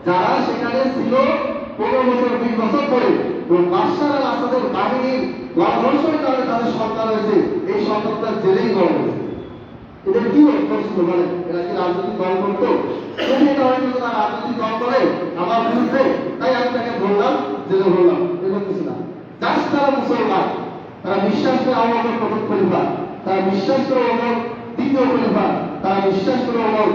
যারা সেখানে ছিল 15 বছর 20 বছর ধরে। এবং বাশার আল আসাদের বাহিনীর গণধর্ষণের কারণে তাদের সন্তান হয়েছে, এই সন্তানটা জেলেই বড় হয়েছে। এদের কি করছিল বলেন? এরা কি রাজনৈতিক দল করতো? যদি এটা হয়তো তারা রাজনৈতিক দল করে আমার বিরুদ্ধে, তাই আমি তাকে বললাম, জেলে বললাম, এরকম কিছু না। জাস্ট তারা মুসলমান, তারা বিশ্বাস করে আমার প্রথম খলিফা, তারা বিশ্বাস করে ওমর দ্বিতীয় খলিফা, তারা বিশ্বাস করে ওমর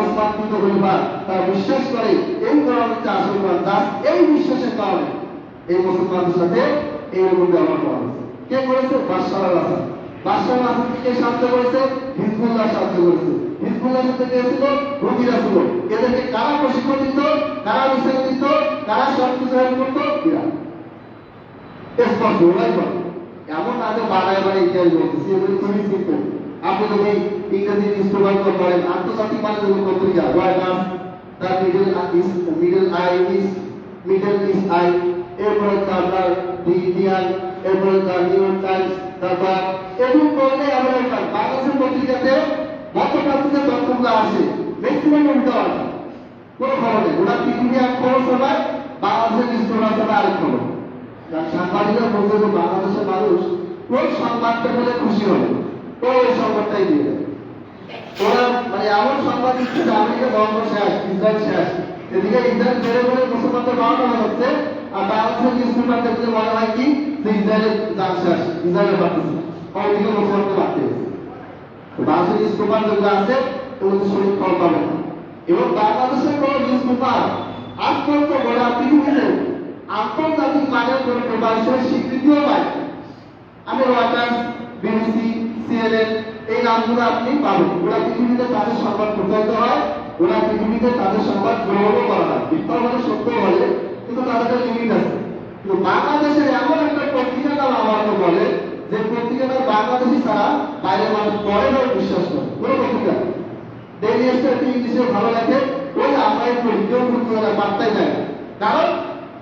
ওসমান তৃতীয় খলিফা, তারা বিশ্বাস করে এই কোরআন হচ্ছে আসল কোরআন। জাস্ট এই বিশ্বাসের কারণে এই মুসলমানদের সাথে এইরকম ব্যবহার করা হয়েছে। কে করেছে? বাশার আল আসাদ। বাশার আল আসাদকে কে সাহায্য করেছে? হিজবুল্লাহ সাহায্য করেছে। হিজবুল্লাহ সাথে কে ছিল? হুতিরা ছিল। এদেরকে কারা প্রশিক্ষণ দিত, কারা মিশন দিত, কারা সবকিছু হেল্প করতো? ইরান। স্পষ্ট ওরাই বলে। এমন না যে বাড়ায় বাড়ায় ইতিহাস বলতেছি, এগুলি খুবই সিম্পল। আপনি যদি ইংরেজি নিউজ পেপার পড়েন, আন্তর্জাতিক মানের পত্রিকা রয়টার্স, তার মিডল ইস্ট আই, এরপরে আপনার দি ইন্ডিয়ান, এরপরে তার নিউ ইয়র্ক টাইমস, তারপর এরকম করলে আমেরিকান বাংলাদেশের পত্রিকাতে মধ্যপ্রাচ্যে তথ্যগুলো আসে, ম্যাক্সিমাম উল্টো আসে। কোনো খবর নেই। ওরা পৃথিবী এক খবর সবাই, বাংলাদেশের নিউজ পেপার সবাই আরেক খবর। সাংবাদিকরা বলতে যে বাংলাদেশের মানুষ কোন সংবাদটা পেলে খুশি হবে, ওই সংবাদটাই দিয়ে দেয়। ওরা মানে এমন সংবাদ দিচ্ছে যে আমেরিকা ধ্বংস শেষ, ইসরায়েল শেষ, এদিকে ইসরায়েল বেড়ে বেড়ে মুসলমানদের বাড়ানো হচ্ছে, আর বাংলাদেশের নিউজ পেপার দেখলে বলা হয় কি যে ইসরায়েলের যান শেষ, ইসরায়েলের বাড়তেছে, ওইদিকে মুসলমানকে বাড়তে হচ্ছে। বাংলাদেশের নিউজ পেপার যেগুলো আছে ওগুলো সঠিক খবর পাবে না। এবং বাংলাদেশের কোনো নিউজ পেপার আজ পর্যন্ত গোটা পৃথিবীতে আন্তর্জাতিক মানের কোনো পেপার হিসেবে স্বীকৃতিও পায়। আমি রয়টার্স, বিবিসি, সিএনএন এই নামগুলো আপনি পাবেন। ওরা পৃথিবীতে তাদের সংবাদ প্রচারিত হয়, ওরা পৃথিবীতে তাদের সংবাদ গ্রহণও করা হয়, মিথ্যা বলে সত্য বলে, কিন্তু তাদের একটা লিমিট আছে। কিন্তু বাংলাদেশের এমন একটা পত্রিকা নাম আমাকে বলে যে পত্রিকাটা বাংলাদেশি ছাড়া বাইরের মানুষ পড়ে না, বিশ্বাস করে। কোনো পত্রিকা ডেইলি স্টার ইংলিশে ভালো লাগে, ওই আমরাই পড়ি, কেউ পত্রিকা বার্তাই যায় না। কারণ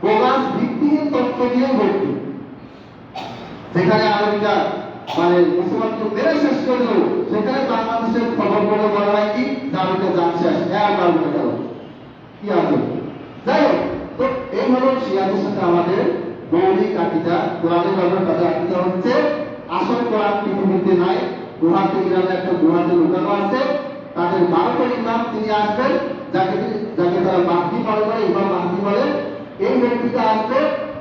বোগাস ভিত্তিহীন তথ্য দিয়ে ভর্তি। যেখানে আমেরিকা মানে মুসলমানকে মেরে শেষ করে দেবো, সেখানে বাংলাদেশের খবর বলে বলা হয় কি আমেরিকা যান শেষ, একবার বলে গেল কি আছে। যাই হোক, তো এই হলো শিয়াদের সাথে আমাদের মৌলিক আকিদা। কোরআনের ব্যাপারে তাদের আকিদা হচ্ছে আসল কোরআন পৃথিবীতে নাই, গুহাতে ইরানে একটা গুহাতে লুকানো আছে। তাদের 12টা ইমাম তিনি আসবেন, যাকে তারা মাহদি মনে করে, ইমাম মাহদি বলে। এই ব্যক্তিটা আসবে,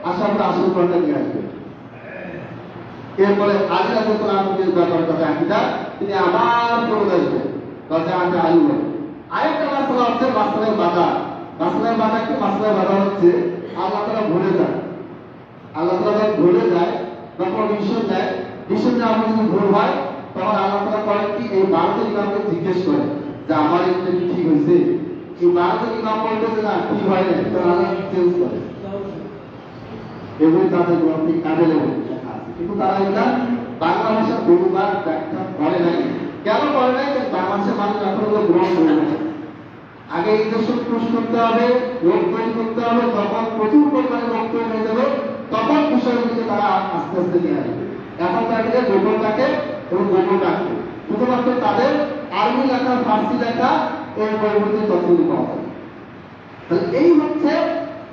আসার পর আসল কোরআনটা নিয়ে আসবে। এরপরে আলী রাদিয়াল্লাহু আনহুর ব্যাপারে তাদের আকিদা, তিনি আবার ফেরত আসবেন, তাতে আমরা আলী বলে। আরেকটা মাসলা হচ্ছে মাসলায় বাধা। মাসলায় বাধা কি? মাসলায় বাধা হচ্ছে আল্লাহ তাআলা ভুলে যান, আল্লাহ তাআলা ভুলে যায় বা পারমিশন দেয়, ডিসিশনে আমার যদি ভুল হয় তখন আল্লাহ তাআলা করেন কি এই 12জন ইমামকে জিজ্ঞেস করে যে আমার এটা কি ঠিক হয়েছে, এই 12জন ইমাম বলতেছে না ঠিক হয় না, তো আল্লাহ চেঞ্জ করে এবং তাদের গ্রন্থে কাজে লেখা আছে, কিন্তু তারা এটা বাংলা ভাষা বহুবার ব্যাখ্যা করে নাই। কেন করে নাই? বাংলাদেশের মানুষ এখনো গ্রহণ করে নাই। আগে ইনজেকশন পুশ করতে হবে, রোগ তৈরি করতে হবে, যখন প্রচুর পরিমাণে রোগ তৈরি হয়ে যাবে তখন বিষয়গুলিকে তারা আস্তে আস্তে নিয়ে আসবে। এখন তাদেরকে গোপন রাখে এবং গোপন রাখবে, শুধুমাত্র তাদের আরবি লেখা, ফার্সি লেখা এর পরিবর্তে তথ্যগুলি পাওয়া যায়। তাহলে এই হচ্ছে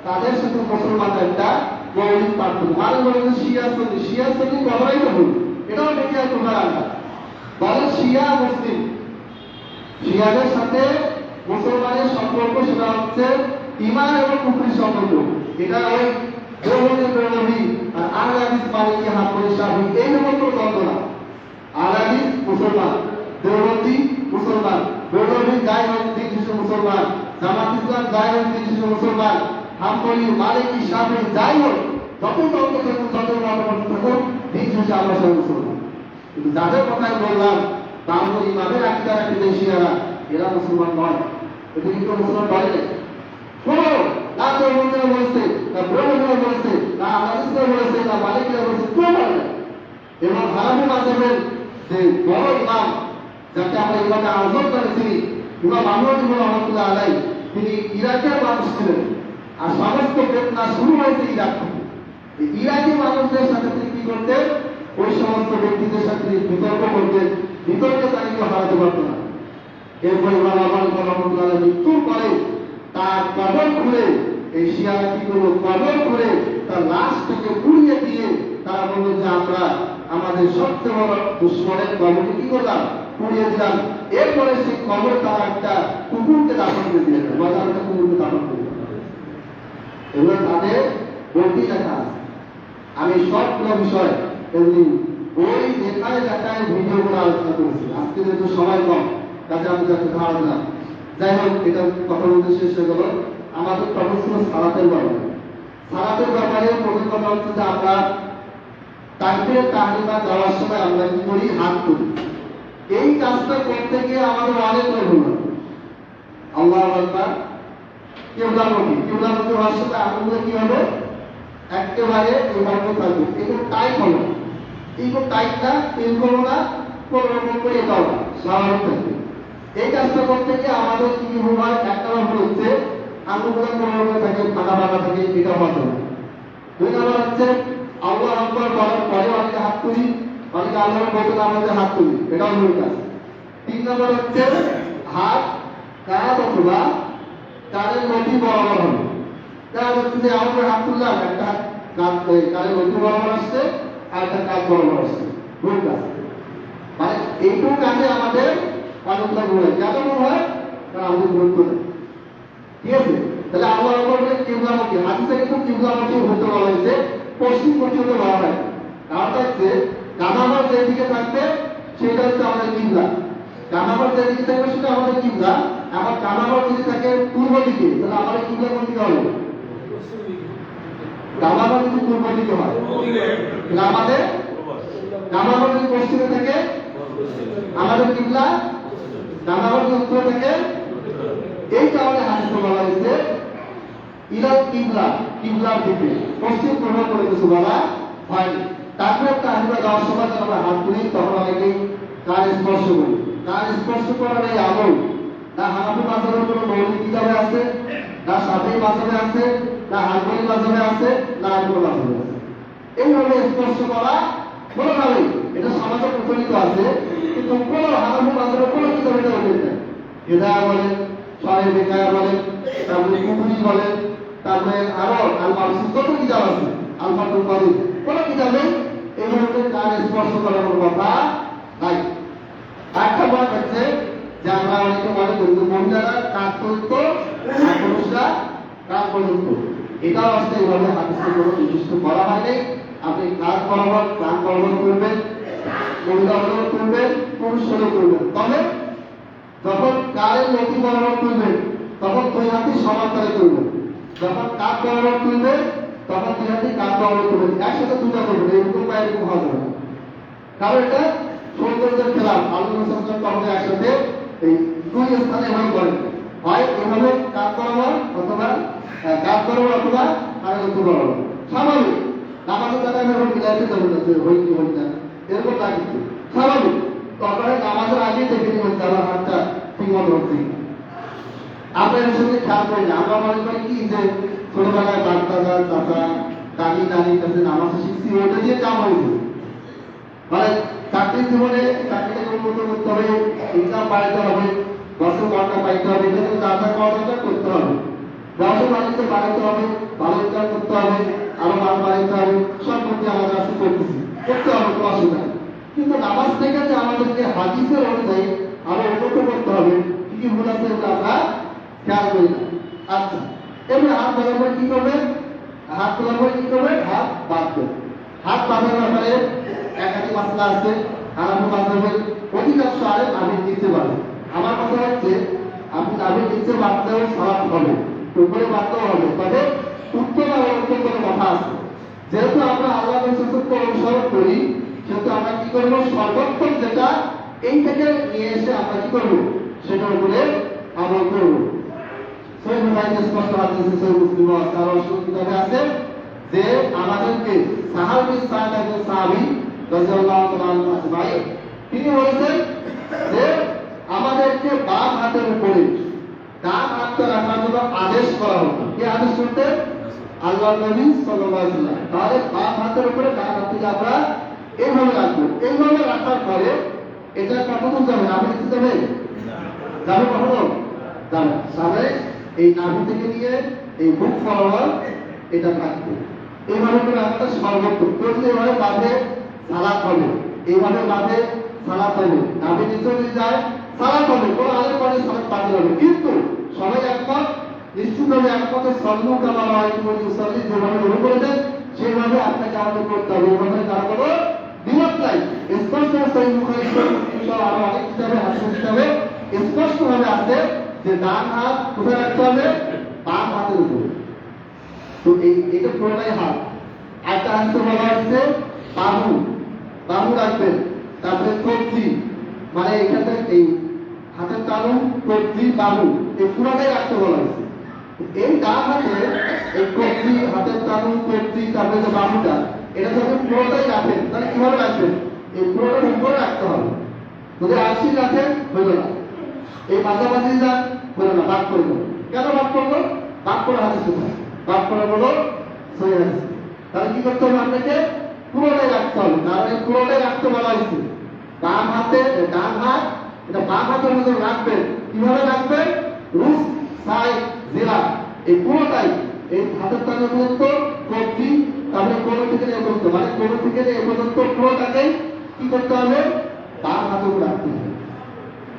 তাদের সাথে মুসলমানদের একটা মৌলিক পার্থক্য। মানে বলেন শিয়া সুন্নি, শিয়া সুন্নি কথাই তো ভুল, এটাও মিডিয়ার প্রকার আলাদা। বলে শিয়া মুসলিম, শিয়াদের সাথে মুসলমানের সম্পর্ক সেটা হচ্ছে ঈমান এবং কুফরির সম্পর্ক। এটা ওই দেওবন্দি বেরলভী আর আহলে হাদিস মালিকি হাম্বলি শাফি এই রকম কোনো দ্বন্দ্ব না। আহলে হাদিস মুসলমান, দেওবন্দি মুসলমান, বেরলভী যাই হোক দিন শেষে মুসলমান, জামাত ইসলাম যাই হোক দিন শেষে মুসলমান, হাম্বলি মালিকি শাফি যাই হোক, যত দ্বন্দ্ব থাকুক, যত মতামত থাকুক, দিন শেষে আমরা সবাই মুসলমান। কিন্তু যাদের কথাই বললাম বাংলা ইমামের আকীদা রাখে যে শিয়ারা, এরা মুসলমান নয়। এটা কিন্তু মুসলমান বলে না, শোনো না দেওবন্দিরা বলছে, না বেরলভীরা বলছে, না আহলে বলেছে, না মালিকিরা বলছে, কেউ বলে না। এবং হানাফি মাযহাবের যে বড় ইমাম, যাকে আমরা ইমামে আযম বলে চিনি, ইমাম আহমদ ইবনে রহমাতুল্লাহ আলাইহি, তিনি ইরাকের মানুষ ছিলেন আর সমস্ত ফিতনা শুরু হয়েছে ইরাক থেকে। এই ইরাকি মানুষদের সাথে তিনি কি করতেন? ওই সমস্ত ব্যক্তিদের সাথে বিতর্ক করতেন, বিতর্কে তাকে হারাতে পারত না। এরপর ইমাম আহমদ ইবনে রহমাতুল্লাহ আলাইহি মৃত্যুর পরে তার কবর খুঁড়ে, এই শিয়ারা কি করলো, কবর খুঁড়ে তার লাশটাকে পুড়িয়ে দিয়ে তারা বলল যে আমরা আমাদের সবচেয়ে বড় দুশ্মনের কবরকে কি করলাম, পুড়িয়ে দিলাম। এরপরে সেই কবর তারা একটা কুকুরকে দাফন করে দিয়েছে, বাজার একটা কুকুরকে দাফন করে দিল। এগুলো তাদের বইটি লেখা আছে। আমি সবগুলো বিষয় এমনি বই দেখায় দেখায় ভিডিওগুলো আলোচনা করেছি। আজকে যেহেতু সময় কম, কাজে আমি যাকে ধারণা দিলাম। যাই হোক, এটা কথা বলতে শেষ হয়ে গেল। আমাদের টপিক ছিল সালাতের ব্যাপারে। সালাতের ব্যাপারে প্রথম কথা হচ্ছে যে আমরা তাকবীরে তাহরিমা দেওয়ার সময় আমরা কি করি? হাত তুলি। এই কাজটা করতে গিয়ে আমাদের অনেক ভুল হয়। আল্লাহু আকবার, কিবলামুখী, কিবলামুখী হওয়ার সময় আঙুলগুলো কি হবে? একেবারে এইভাবে থাকবে, এগুলো টাইট হবে। এইগুলো টাইট না, ফিল করবো না, কোনো রকম করে এটাও না, স্বাভাবিক থাকবে। এই কাজটা করতে গিয়ে আমাদের কি কি ভুল হয়? একটা ভুল হচ্ছে আঙুলগুলো কোনো রকম থাকে, ফাঁকা ফাঁকা থাকে, এটা হওয়া যাবে। দুই নম্বর হচ্ছে আল্লাহু আকবার বলার পরে অনেকে হাত তুলি, অনেকে আল্লাহর বলতে না বলতে হাত তুলি, এটাও ভুল কাজ। তিন নম্বর হচ্ছে হাত কাঁধ অথবা কানের নথি বরাবর হবে। দেখা যাচ্ছে যে আমাদের হাত তুললাম, একটা কানের নথি বরাবর আসছে আর একটা কাঁধ বরাবর আসছে, ভুল কাজ। মানে এইটুকু কাজে আমাদের অনেকটা ভুল হয়। কেন ভুল হয়? কারণ আমাদের ভুল করে, ঠিক আছে? তাহলে আল্লাহু আকবার বলে কিবলামুখী, হাদিসে কিন্তু কিবলামুখী হতে বলা হয়েছে, পশ্চিমমুখী হতে বলা হয়। কারণ হচ্ছে ডানাবার যেদিকে থাকবে সেটা হচ্ছে আমাদের কিবলা। ডানাবার যেদিকে থাকবে সেটা আমাদের কিবলা। আমার ডানাবার যদি থাকে পূর্ব দিকে, তাহলে আমাদের কিবলা কোন দিকে হবে? ডানাবার যদি পূর্ব দিকে হয়, তাহলে আমাদের ডানাবার যদি পশ্চিমে থাকে আমাদের কিবলা, ডানাবার যদি উত্তরে থাকে। এই কারণে হাদিসে বলা হয়েছে ইলাল কিবলা, কিবলার দিকে, পশ্চিম পূর্ব করে কিছু বলা হয়নি। তারপরে তাহরিমা দেওয়ার সময় যখন আমরা হাত তুলি তখন অনেকেই কান স্পর্শ করি। কান স্পর্শ করার এই আমল না হানাফি মাযহাবের কোনো মৌলিক কিতাবে আছে, না শাফিঈ মাযহাবে আছে, না হানবলী মাযহাবে আছে, না আহমদ মাযহাবে আছে। এইভাবে স্পর্শ করা কোনোভাবেই এটা সমাজে প্রচলিত আছে, কিন্তু কোনো হানাফি মাযহাবের কোনো কিতাবে এটা উল্লেখ নেই। হিদায়া বলেন, শরীর বিকায়া বলেন, তারপরে কুফরি বলেন, তারপরে আরো আল মারসুদ কত কিতাব আছে, আল মারসুদ বলেন, কোনো কিতাবে এই মুহূর্তে কান স্পর্শ করার কোনো কথা নাই। একটা পয়েন্ট হচ্ছে যে আমরা অনেকে মনে করি যে মহিলারা কাজ করত আর পুরুষরা কাজ পর্যন্ত, এটাও আসলে এইভাবে হাদিসে কোনো নির্দিষ্ট করা হয়নি। আপনি কাজ বরাবর কান বরাবর করবেন, মহিলা হলেও করবেন, পুরুষ হলেও করবেন। তবে যখন কানের নথি বরাবর তুলবেন তখন দুই হাতই সমান করে তুলবেন। যখন কাঁধ বরাবর তুলবেন তখন দুই হাতে কাঁধ বরাবর করবেন, একসাথে দুটো করবেন, এরকম বা এরকম হওয়া যাবে না। কারণ এটা সৌন্দর্যের খেলা। আল্লাহ তখন একসাথে এই দুই স্থানে এভাবে করেন, হয় এভাবে কাঁধ বরাবর অথবা কাঁধ বরাবর অথবা আরেকটু বরাবর। স্বাভাবিক নামাজের দ্বারা আমি এখন মিলাইতে যাবো না যে হই কি হই না, এরকম না কিন্তু স্বাভাবিক। তারপরে নামাজের আগেই দেখে নিবেন যে আমার হাতটা ঠিক মতো হচ্ছে। আপনার সঙ্গে খেয়াল করি না, আমরা মনে করি কি যে ছোটবেলায় বাচ্চারা চাচা দাদি নানির কাছে নামাজ শিখছি, ওটা দিয়ে কাম হয়েছে। মানে চাকরির জীবনে চাকরিটাকে উন্নত করতে হবে, ইনকাম বাড়াতে হবে, বছর ঘন্টা পাইতে হবে, এটা কিন্তু চাষা কর্মটা করতে হবে, ব্যবসা বাণিজ্য বাড়াতে হবে, ভালো ইনকাম করতে হবে, আরো মাল বাড়াতে হবে, সব মধ্যে আমাদের কাছে করতেছি, করতে হবে, কোনো অসুবিধা নেই। কিন্তু নামাজ থেকে যে আমাদেরকে হাদিসের অনুযায়ী আরো উন্নত করতে হবে, কি কি ভুল আছে এগুলো আমরা খেয়াল করি না। আচ্ছা, এবার হাত বাঁধার পরে কি করবেন? হাত তোলার পরে কি করবেন? হাত বাঁধবেন। হাত বাঁধার ব্যাপারে একাধিক মাসলা আছে। হানাফি মাযহাবের অধিকাংশ আলেম নাভির নিচে বাঁধে। আমার কথা হচ্ছে আপনি নাভির নিচে বাঁধলেও সালাত হবে, উপরে বাঁধতেও হবে, তবে উত্তম আর উত্তম কোনো কথা আছে। যেহেতু আমরা আল্লাহ রাসূলকে অনুসরণ করি, সেহেতু আমরা কি করব? সর্বোত্তম যেটা এই থেকে নিয়ে এসে আমরা কি করব? সেটার উপরে আমল করব। সহিহ বুখারীতে স্পষ্ট হাদিস, সহিহ মুসলিম ও আরো কিতাবে আছে যে আমাদেরকে সাহাল বিন সাদ একজন সাহাবী রাদিয়াল্লাহু তাআলা আনহু আজমাইন, তিনি বলেছেন যে আমাদেরকে বাম হাতের উপরে ডান হাতটা রাখার জন্য আদেশ করা হতো। কি আদেশ করতে? আল্লাহর নবী সাল্লাল্লাহু আলাইহি ওয়াসাল্লাম। তাহলে বাম হাতের উপরে ডান হাতকে আমরা এইভাবে রাখবো। এইভাবে রাখার পরে এটা কতদূর যাবে? নাভি নিচে যাবে? যাবে কখনো? যাবে। তাহলে এই নাভি থেকে নিয়ে এই বুক বরাবর এটা থাকবে। এইভাবে করে রাখাটা সর্বোত্তম। যদি এভাবে বাঁধে সালাত হবে, এইভাবে বাঁধে সালাত হবে, নাভি নিচে যদি যায় সালাত হবে, কোনো আলেম পরে সালাত বাতিল হবে। কিন্তু সবাই একমত, নিশ্চিতভাবে একমতে সল্লু কামা রাআইতুমুনি উসাল্লি, যেভাবে শুরু করেছেন সেইভাবে আপনাকে আমাদের করতে হবে। এই ব্যাপারে কারো কোনো দ্বিমত নাই। স্পষ্ট সহিহ বুখারী সহ আরো অনেক কিতাবে, হাদিস কিতাবে স্পষ্টভাবে আছে যে ডান হাত কোথায় রাখতে হবে? বাম হাতের উপরে। তো এটা পুরোটাই হাত। একটা হাতে বলা হচ্ছে বাহু, বাহু রাখবেন। তারপরে কবজি, মানে এখানে এই হাতের তালু, কবজি, বাহু, এই পুরোটাই রাখতে বলা হয়েছে। এই ডান হাতে এই কবজি, হাতের তালু, কবজি, তারপরে যে বাহুটা, এটা যদি পুরোটাই রাখেন তাহলে কিভাবে রাখবেন? এই পুরোটার উপরে রাখতে হবে। যদি আশি রাখেন হইল না, এই মাঝামাঝি যান হইল না, ভাগ করবো। কেন ভাগ করবো? ভাগ করে হাতে শুধু ভাগ করা হলো সহিহ হাদিস। তাহলে কি করতে হবে? আপনাকে পুরোটাই রাখতে হবে। কারণ এই পুরোটাই রাখতে বলা হয়েছে। বাম হাতে, ডান হাত, এটা বাম হাতের মধ্যে রাখবেন। কিভাবে রাখবেন? রুস, সাই, জিরা, এই পুরোটাই এই হাতের তালু পর্যন্ত, কবজি, তারপরে কোন থেকে এ পর্যন্ত, মানে কোন থেকে এ পর্যন্ত পুরোটাকে কি করতে হবে? বাম হাতের উপর রাখতে হবে।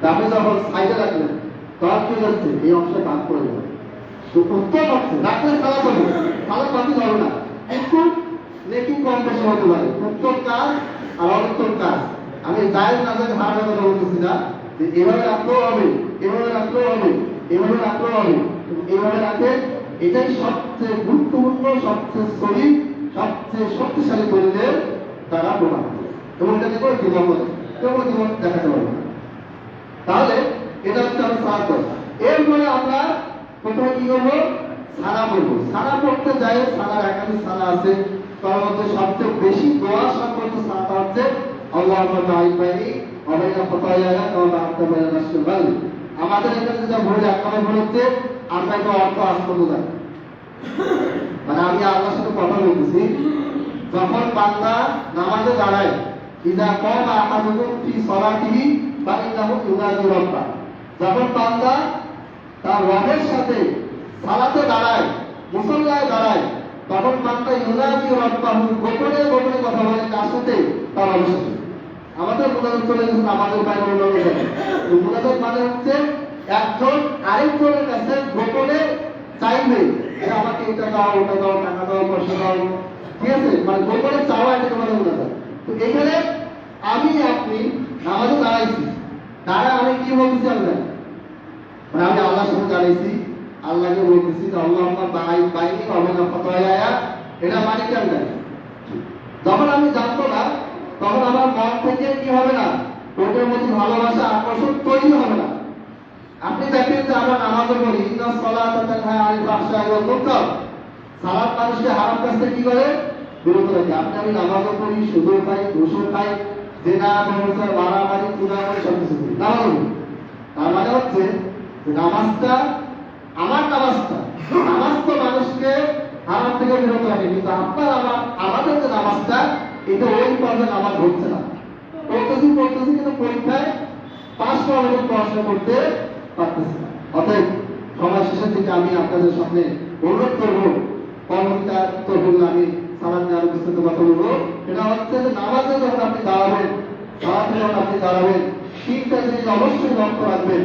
তারপরে যখন সাইডে রাখলেন তখন কি হচ্ছে? এই অংশটা ভাগ করে দেবেন। তো উত্তম হচ্ছে রাখলে সালাত হবে, সালাত বাতিল হবে না, কিন্তু নেকি কম বেশি হতে পারে। উত্তম কাজ আর অনুত্তম কাজ আমি জায়েজ না জায়েজ হারানোর কথা বলতেছি না, যে এভাবে রাখলেও হবে, এভাবে রাখলেও হবে, এভাবে রাখলেও হবে, এইভাবে রাখে। এটাই সবচেয়ে গুরুত্বপূর্ণ, সবচেয়ে সলিড, সবচেয়ে শক্তিশালী দলিলের দ্বারা প্রমাণ করে, এবং এটাকে কোনো দ্বিমত কেবল দ্বিমত দেখাতে পারবে না। তাহলে এটা হচ্ছে আমরা সালাত করব। এরপরে আমরা প্রথমে কি করবো? সানা পড়বো। সানা পড়তে যাই, সানার একাধিক সানা আছে, তার মধ্যে সবচেয়ে বেশি দোয়া সম্পর্ক সানাটা হচ্ছে আল্লাহুম্মা বা'ইদ বাইনি ওয়া বাইনা খাতায়ায়া কামা বা'আদতা বাইনা নাসল বালি। আমাদের এখানে যেটা ভুল, একটা ভুল হচ্ছে আমরা একটা অর্থ আসতে যাই, মানে আমি আল্লাহর সাথে কথা বলতেছি, যখন বান্দা নামাজে দাঁড়ায়, ইযা কামা আহাদুকুম ফি সালাতিহি ফাইন্নাহু ইউনাজি রাব্বাহ, যখন বান্দা তার রবের সাথে সালাতে দাঁড়ায়, মুসল্লায় দাঁড়ায়, তখন বান্দা ইউনাজি রাব্বাহু, গোপনে গোপনে কথা বলে, কার সাথে? তার রবের সাথে। আমাদের মুনাজাত চলে গেছে আমাদের বাইরে মুনাজাত করে। তো মুনাজাত মানে হচ্ছে একজন আরেকজনের কাছে গোপনে চাইবে যে আমাকে এটা দাও, ওটা দাও, টাকা দাও, পয়সা দাও, ঠিক আছে? মানে গোপনে চাওয়া, এটাকে বলে মুনাজাত। তো এখানে আমি আপনি নামাজে দাঁড়াইছি, দাঁড়ায় আমি কি বলতেছি? আমরা মানে আমি আল্লাহর সাথে দাঁড়াইছি, আল্লাহকে বলতেছি যে আল্লাহুম্মা বা'ইদ বাইনি ওয়া বাইনা খাতায়ায়া এটা মানে কেমন? যখন আমি জানবো না তখন আমার মন থেকে কি হবে না, ওটার মধ্যে ভালোবাসা আকর্ষণ তৈরি হবে না। আপনি দেখেন যে আমরা নামাজও পড়ি, ইন্নাস সালাতা তানহা আনিল ফাহশাই ওয়াল মুনকার, সালাত মানুষকে হারাম কাজ থেকে কি করে, বিরত রাখে। আপনি আমি নামাজও পড়ি, সুদও খাই, ঘুষও খাই, জেনা ব্যবচার মারামারি চুরামারি সব কিছু করি, নামাজও পড়ি। তার মানে হচ্ছে যে নামাজটা আমার নামাজটা, নামাজ তো মানুষকে হারাম থেকে বিরত রাখে, কিন্তু আপনার আমাদের যে নামাজটা এটা ওই পর্যায়ে নামাজ হচ্ছে না। পড়তেছি কিন্তু পরীক্ষায় পাস করার মতো পড়াশোনা করতে পারতেছি না। অতএব সমাজ শেষের দিকে আমি আপনাদের সামনে অনুরোধ করবো, পরবর্তীকার তরফগুলো আমি সালাদ নিয়ে আরো বিস্তারিত কথা বলবো। এটা হচ্ছে যে নামাজে যখন আপনি দাঁড়াবেন, সালাতে যখন আপনি দাঁড়াবেন, তিনটা জিনিস অবশ্যই লক্ষ্য রাখবেন।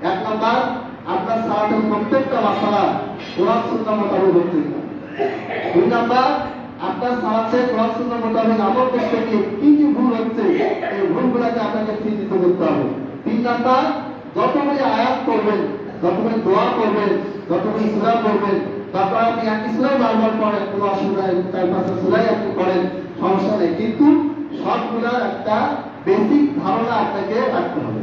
এক নাম্বার, আপনার সালাতের প্রত্যেকটা মাসালা কোরআন সুন্নাহ মোতাবেক হচ্ছে কিনা। দুই নাম্বার, আপনার সালাতে কোরআন সুন্নাহ মোতাবেক আমল করতে গিয়ে কি কি ভুল হচ্ছে, এই ভুলগুলোকে আপনাকে চিহ্নিত করতে হবে। তিন নাম্বার, যতগুলি আয়াত করবেন, যতগুলি দোয়া করবেন, যতগুলি সূরা করবেন, তারপর আপনি এক সূরা বারবার পড়েন, কোনো অসুবিধা নেই, 4-5টা সূরাই আপনি পড়েন, সমস্যা নেই, কিন্তু সবগুলোর একটা বেসিক ধারণা আপনাকে রাখতে হবে।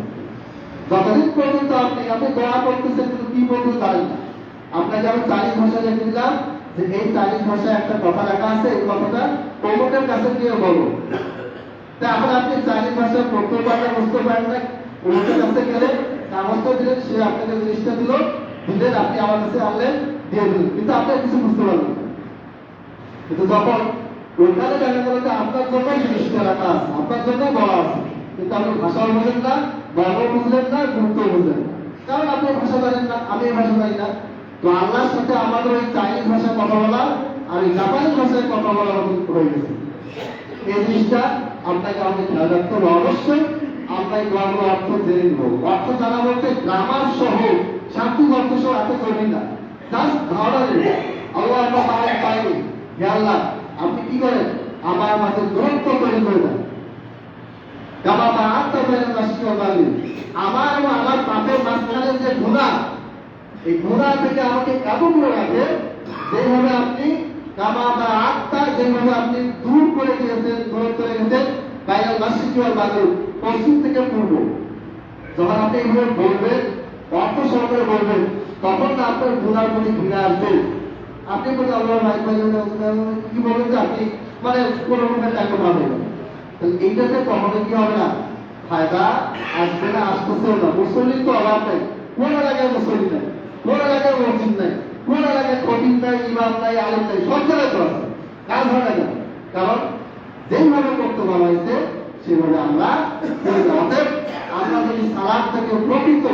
যতদিন পর্যন্ত আপনি দোয়া করতেছেন কিন্তু কি বলতে জানেন না, আপনাকে আমি চাইনিজ ভাষায় লিখে দিলাম যে এই চাইনিজ ভাষায় একটা কথা লেখা আছে, এই কথাটা প্রমোটের কাছে গিয়ে বলো। তা এখন আপনি চাইনিজ ভাষা পড়তে পারেন না, বুঝতে পারেন না, প্রমোটের কাছে গেলে কাগজটা দিলেন, সে আপনাকে জিনিসটা দিলেন, আপনি আমার কাছে আনলেন, দিয়ে দিলেন, কিন্তু আপনি কিছু বুঝতে পারবেন না। কিন্তু যখন ওইখানে দেখা গেল যে আপনার জন্যই জিনিসটা লেখা আছে, আপনার জন্যই বলা আছে, কিন্তু আপনি ভাষাও বুঝেন না, বর্ণ বুঝলেন না, গুরুত্ব বুঝলেন না, কারণ আপনি ভাষা জানেন না, আমি ভাষা জানি না। তো আল্লাহর সাথে আমাদের ওই চাইনিজ ভাষায় কথা বলা আর এই জাপানিজ ভাষায় কথা বলা হয়ে গেছে। এই জিনিসটা আপনাকে আমাদের খেয়াল রাখতে হবে। অবশ্যই আমরা এই দোয়াগুলো অর্থ জেনে নেব। অর্থ জানা বলতে গ্রামার সহ, শান্তি অর্থ সহ এত জরুরি না, জাস্ট ধারণা নেই। আল্লাহ আমরা পাইনি, হে আল্লাহ আপনি কি করেন, আমার মাঝে দূরত্ব তৈরি করে দেন, আমার এবং আমার পাপের মাঝখানে যে গুনাহ, এই গুনাহ থেকে আমাকে এত দূরে রাখে, যেভাবে আপনি যেভাবে আপনি দূর করে দিয়েছেন, দূরত্ব রেখেছেন বাইরের মাসিক বাদল, পশ্চিম থেকে পূর্ব। যখন আপনি এইভাবে বলবেন, অর্থ সহকারে বলবেন, তখন না আপনার গুনার প্রতি ঘৃণা আসবে। আপনি বলতে আল্লাহ কি বলবেন যে আপনি মানে কোনো রকমের টাকা পাবেন, এইটাতে কখনো কি হবে না, ফায়দা আসবে না, আসতেছেও না। মুসল্লির তো অভাব নেই, কোন এলাকায় মুসল্লি নাই, কোন এলাকায় মসজিদ নাই, কোন এলাকায় খতিব নাই, ইমাম নাই, আলেম নাই, সব জায়গায় তো আছে। কাজ হয় না কেন? কারণ যেইভাবে করতে বলা হয়েছে সেভাবে আমরা যদি সালাদ থেকে প্রকৃত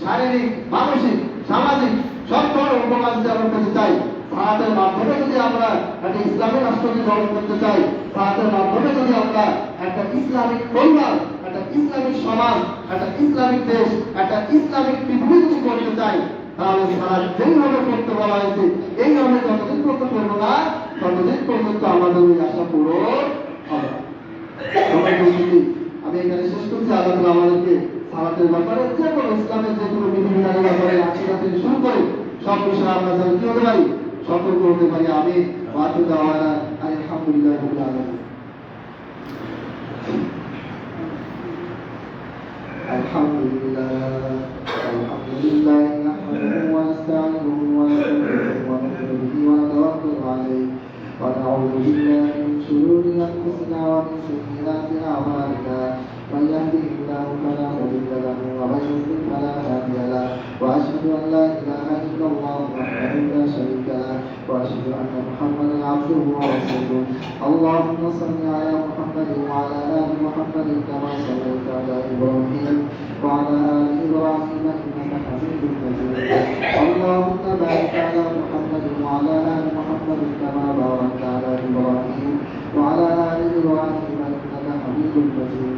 শারীরিক, মানসিক, সামাজিক সব ধরনের উপকার যদি আমরা পেতে চাই, সালাতের মাধ্যমে যদি আমরা একটা ইসলামিক রাষ্ট্রকে গঠন করতে চাই, সালাতের মাধ্যমে যদি আমরা একটা ইসলামিক পরিবার, একটা ইসলামিক সমাজ, একটা ইসলামিক দেশ, একটা ইসলামিক পৃথিবী যদি করতে চাই, তাহলে সালাত যেইভাবে করতে বলা হয়েছে এইভাবে যতদিন করতে পারবো না, ততদিন পর্যন্ত আমাদের ওই আশা পূরণ হবে। আমি এখানে শেষ করছি। আল্লাহ আমাদেরকে সালাতের ব্যাপারে যে কোনো ইসলামের যে কোনো বিধিবিধানের ব্যাপারে আকিদা থেকে শুরু করে সব বিষয়ে আমরা যেন কি হতে পারি, সতর্ক হতে পারি। আমি ওয়াকিল দাওয়ানা আলহামদুলিল্লাহ রাব্বিল আলামিন। আলহামদুলিল্লাহ নাহমাদুহু ওয়া নাস্তাঈনুহু ওয়া নাস্তাগফিরুহু ওয়া নু'মিनु বিহি ওয়া নাতাওয়াক্কালু আলাইহি ওয়া না'উযু বিল্লাহি মিন শুরুরি আনফুসিনা ওয়া মিন sayyi'ati a'malina من يهده الله فلا مضل له ومن يضلل فلا هادي له واشهد ان لا اله الا الله وحده لا شريك له واشهد ان محمدا عبده ورسوله. اللهم صل على محمد وعلى ال محمد كما صليت على ابراهيم وعلى ال ابراهيم انك حميد مجيد. اللهم بارك على محمد وعلى ال محمد كما باركت على ابراهيم وعلى ال ابراهيم انك حميد مجيد.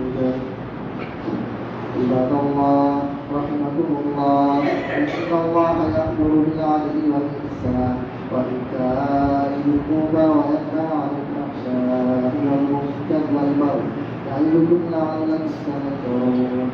عباد الله رحمكم الله، إن الله يأمر بالعدل والإحسان وإيتاء ذي القربى وينهى عن الفحشاء والمنكر والبغي يعظكم لعلكم تذكرون.